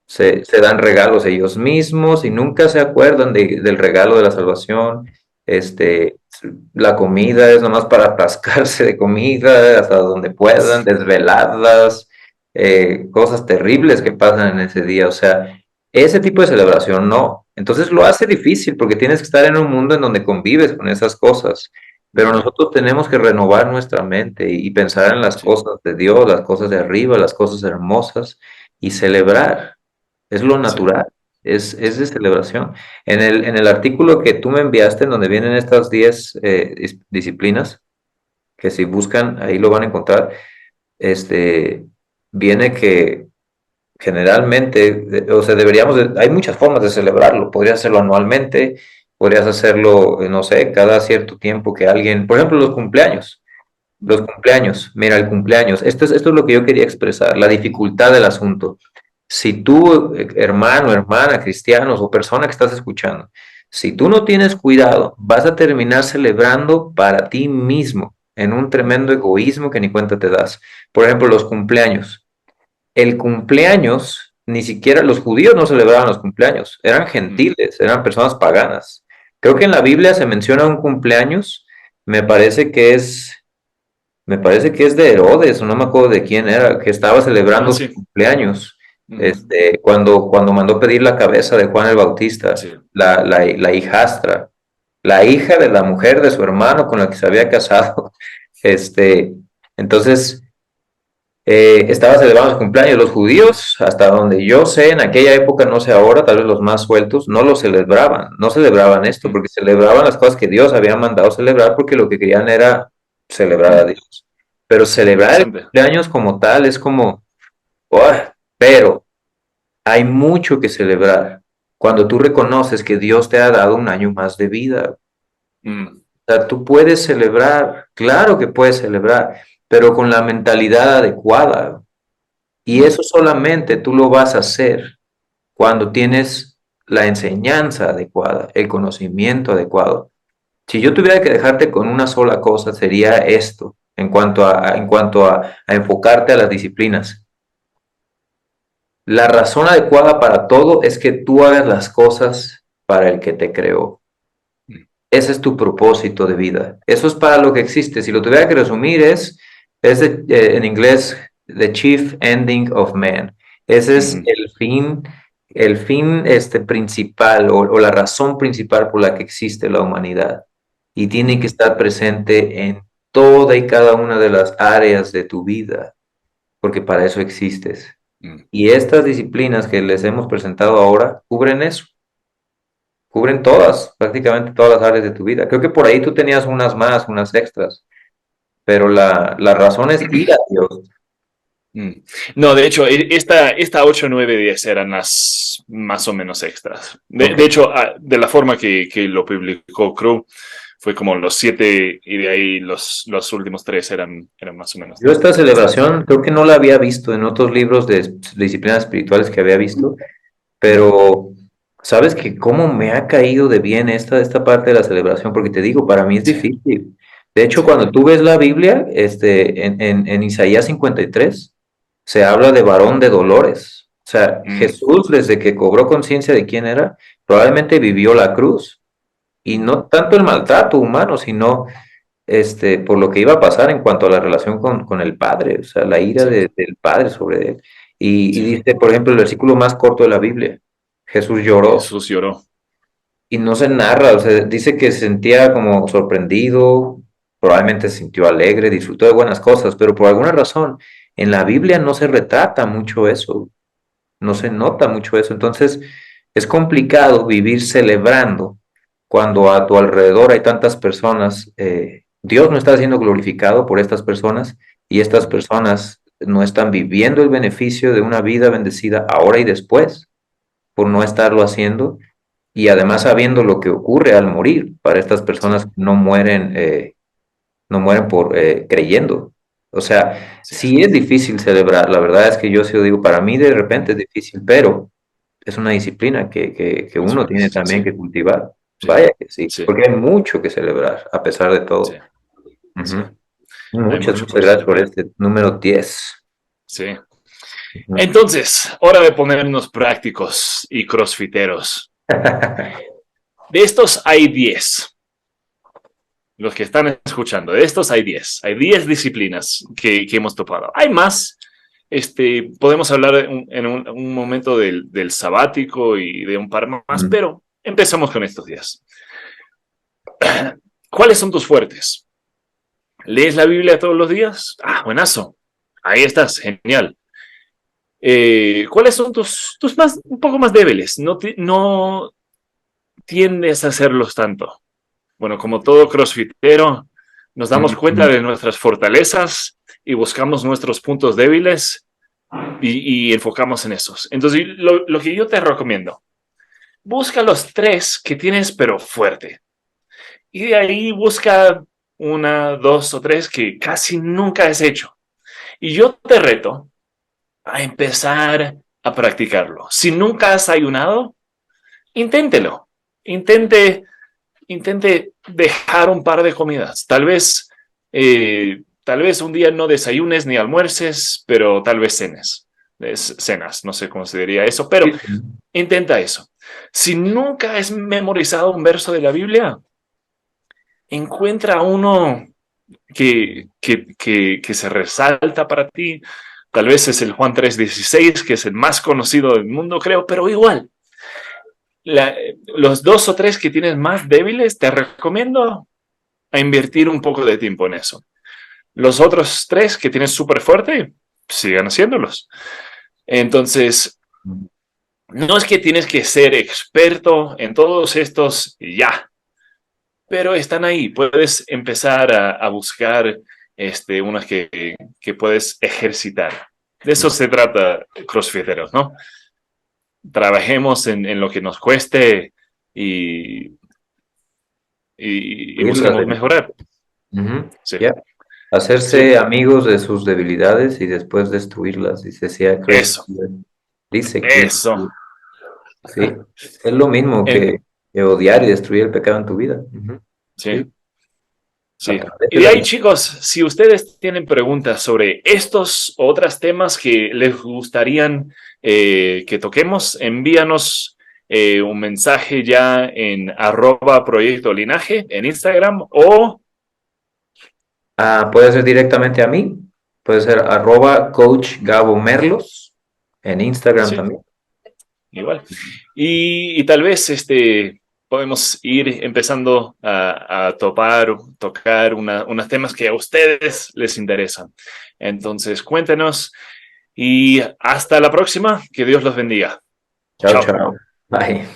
Se dan regalos ellos mismos y nunca se acuerdan del regalo de la salvación. Este, la comida es nomás para atascarse de comida hasta donde puedan, desveladas, cosas terribles que pasan en ese día. O sea, ese tipo de celebración no. Entonces lo hace difícil porque tienes que estar en un mundo en donde convives con esas cosas. Pero nosotros tenemos que renovar nuestra mente y pensar en las Sí, cosas de Dios, las cosas de arriba, las cosas hermosas y celebrar. Es lo sí, natural, es sí. de celebración. En el artículo que tú me enviaste, en donde vienen estas 10 disciplinas, que si buscan, ahí lo van a encontrar, este, viene que generalmente, o sea, hay muchas formas de celebrarlo. Podrías hacerlo anualmente, podrías hacerlo, no sé, cada cierto tiempo que alguien, por ejemplo, los cumpleaños. Los Mm, cumpleaños, mira, el cumpleaños, esto es lo que yo quería expresar, la dificultad del asunto. Si tú, hermano, hermana, cristianos o persona que estás escuchando, si tú no tienes cuidado, vas a terminar celebrando para ti mismo en un tremendo egoísmo que ni cuenta te das. Por ejemplo, los cumpleaños. El cumpleaños, ni siquiera los judíos no celebraban los cumpleaños, eran mm, gentiles, eran personas paganas. Creo que en la Biblia se menciona un cumpleaños, me parece que es me parece que es de Herodes, o no me acuerdo de quién era, que estaba ah, celebrando su sí. cumpleaños, Mm, cuando mandó pedir la cabeza de Juan el Bautista, sí. la hijastra, la hija de la mujer de su hermano con la que se había casado. Este, entonces, estaba celebrando su cumpleaños. Los judíos, hasta donde yo sé, en aquella época, no sé ahora, tal vez los más sueltos, no lo celebraban, no celebraban esto, Mm, porque celebraban las cosas que Dios había mandado celebrar, porque lo que querían era celebrar a mm, Dios. Pero celebrar el interesante. cumpleaños como tal es como, ¡uah! Pero hay mucho que celebrar cuando tú reconoces que Dios te ha dado un año más de vida. Mm, O sea, tú puedes celebrar, claro que puedes celebrar, pero con la mentalidad adecuada. Y mm, eso solamente tú lo vas a hacer cuando tienes la enseñanza adecuada, el conocimiento adecuado. Si yo tuviera que dejarte con una sola cosa, sería esto, en cuanto a enfocarte a las disciplinas. La razón adecuada para todo es que tú hagas las cosas para el que te creó. mm, Ese es tu propósito de vida. Eso es para lo que existe. Si lo tuviera que resumir, en inglés, the chief ending of man. Ese es mm, el fin principal o la razón principal por la que existe la humanidad. Y tiene que mm, estar presente en toda y cada una de las áreas de tu vida, porque para eso existes. Mm. Y estas disciplinas que les hemos presentado ahora cubren eso, cubren todas, prácticamente todas las áreas de tu vida. Creo que por ahí tú tenías unas más, unas extras, pero la razón es ir a Dios. Mm. No, de hecho, esta 8, 9, 10 eran las más o menos extras. Ok. De hecho, de la forma que lo publicó Crew, fue como los 7 y de ahí los últimos 3 eran más o menos Yo esta extras. celebración creo que no la había visto en otros libros de disciplinas espirituales que había visto, Mm. pero sabes que cómo me ha caído de bien esta parte de la celebración, porque te digo, para mí es Sí, difícil. De hecho, sí. cuando tú ves la Biblia, en Isaías 53 se habla de varón de dolores. O sea, Mm. Jesús, desde que cobró conciencia de quién era, probablemente vivió la cruz. Y Mm. no tanto el maltrato humano, sino por lo que iba a pasar en cuanto a la relación con el Padre, o sea, la ira Sí, del Padre sobre él. Y sí. dice, por ejemplo, el versículo más corto de la Biblia, Jesús lloró Jesús lloró. y no se narra, o sea, dice que se sentía como sorprendido, probablemente se sintió alegre, disfrutó de buenas cosas, pero por alguna razón en la Biblia no se retrata mucho eso, no se nota mucho eso. Entonces, es complicado vivir celebrando cuando a tu alrededor hay tantas personas. Dios no está siendo glorificado por estas personas y estas Mm. personas no están viviendo el beneficio de una vida bendecida ahora y después por no estarlo haciendo y además sabiendo lo que ocurre al morir para estas Sí, personas que no mueren por creyendo. O sea, sí, sí es difícil celebrar, la verdad es que yo sí lo digo, para mí de repente es difícil, pero es una disciplina que uno tiene también sí, que cultivar. sí, Vaya que sí, sí, porque hay mucho que celebrar, a pesar de sí, todo. sí. Ujú. Hay Muchas, mucho muchas por gracias por celebrar. este número 10. Sí. Ujú. Entonces, hora de ponernos prácticos y crossfiteros. De estos hay 10. Los que están escuchando, de estos hay 10. Hay 10 disciplinas que hemos topado. Hay más. Podemos hablar en un momento del sabático y de un par más, Ujú. pero empezamos con estos 10. ¿Cuáles son tus fuertes? ¿Lees la Biblia todos los días? Ah, buenazo. Ahí estás, genial. ¿Cuáles son tus más, un poco más débiles? No tiendes a hacerlos tanto. Bueno, como todo crossfitero, nos damos cuenta Ujú. de nuestras fortalezas y buscamos nuestros puntos débiles y enfocamos en esos. Entonces, lo que yo te recomiendo, busca los 3 que tienes, pero fuerte. Y de ahí busca una, 2 o 3 que casi nunca has hecho. Y yo te reto a empezar a practicarlo. Si nunca has ayunado, inténtelo. Intente intente dejar un par de comidas. Tal vez un día no desayunes ni almuerces, pero tal vez cenes. Cenas, no sé cómo se diría eso, pero Sí, sí. intenta eso. Si nunca has memorizado un verso de la Biblia, encuentra uno que se resalta para ti. Tal vez es el Juan 3:16, que es el más conocido del mundo, creo, pero igual, los 2 o 3 que tienes más débiles, te recomiendo a invertir un poco de tiempo en eso. Los otros 3 que tienes súper fuerte, sigan haciéndolos. Entonces, no es que tienes que ser experto en todos estos y ya, pero están ahí. Puedes empezar a buscar unos que puedes ejercitar. De eso se trata CrossFiteros, ¿no? Trabajemos en lo que nos cueste y, y Oírlas busquemos de- mejorar. Ujú. Sí, Ya. sí, Hacerse amigos de sus debilidades y después destruirlas, dice C.A. Chris. eso, Dice que eso. sí, es lo mismo En- que odiar y destruir el pecado en tu vida. Ujú. sí. Sí, a Sí. través Y de de la ahí, disciplina. chicos, si ustedes tienen preguntas sobre estos o otros temas que les gustarían que toquemos, envíanos un mensaje ya en @proyecto linaje en Instagram o Puede ser directamente a mí, puede ser @coach Gabo Merlos en Instagram sí, también. igual. Y tal vez podemos ir empezando a tocar unos temas que a ustedes les interesan. Entonces, cuéntenos. Y hasta la próxima. Que Dios los bendiga. Chao, Chao. chao. Bye.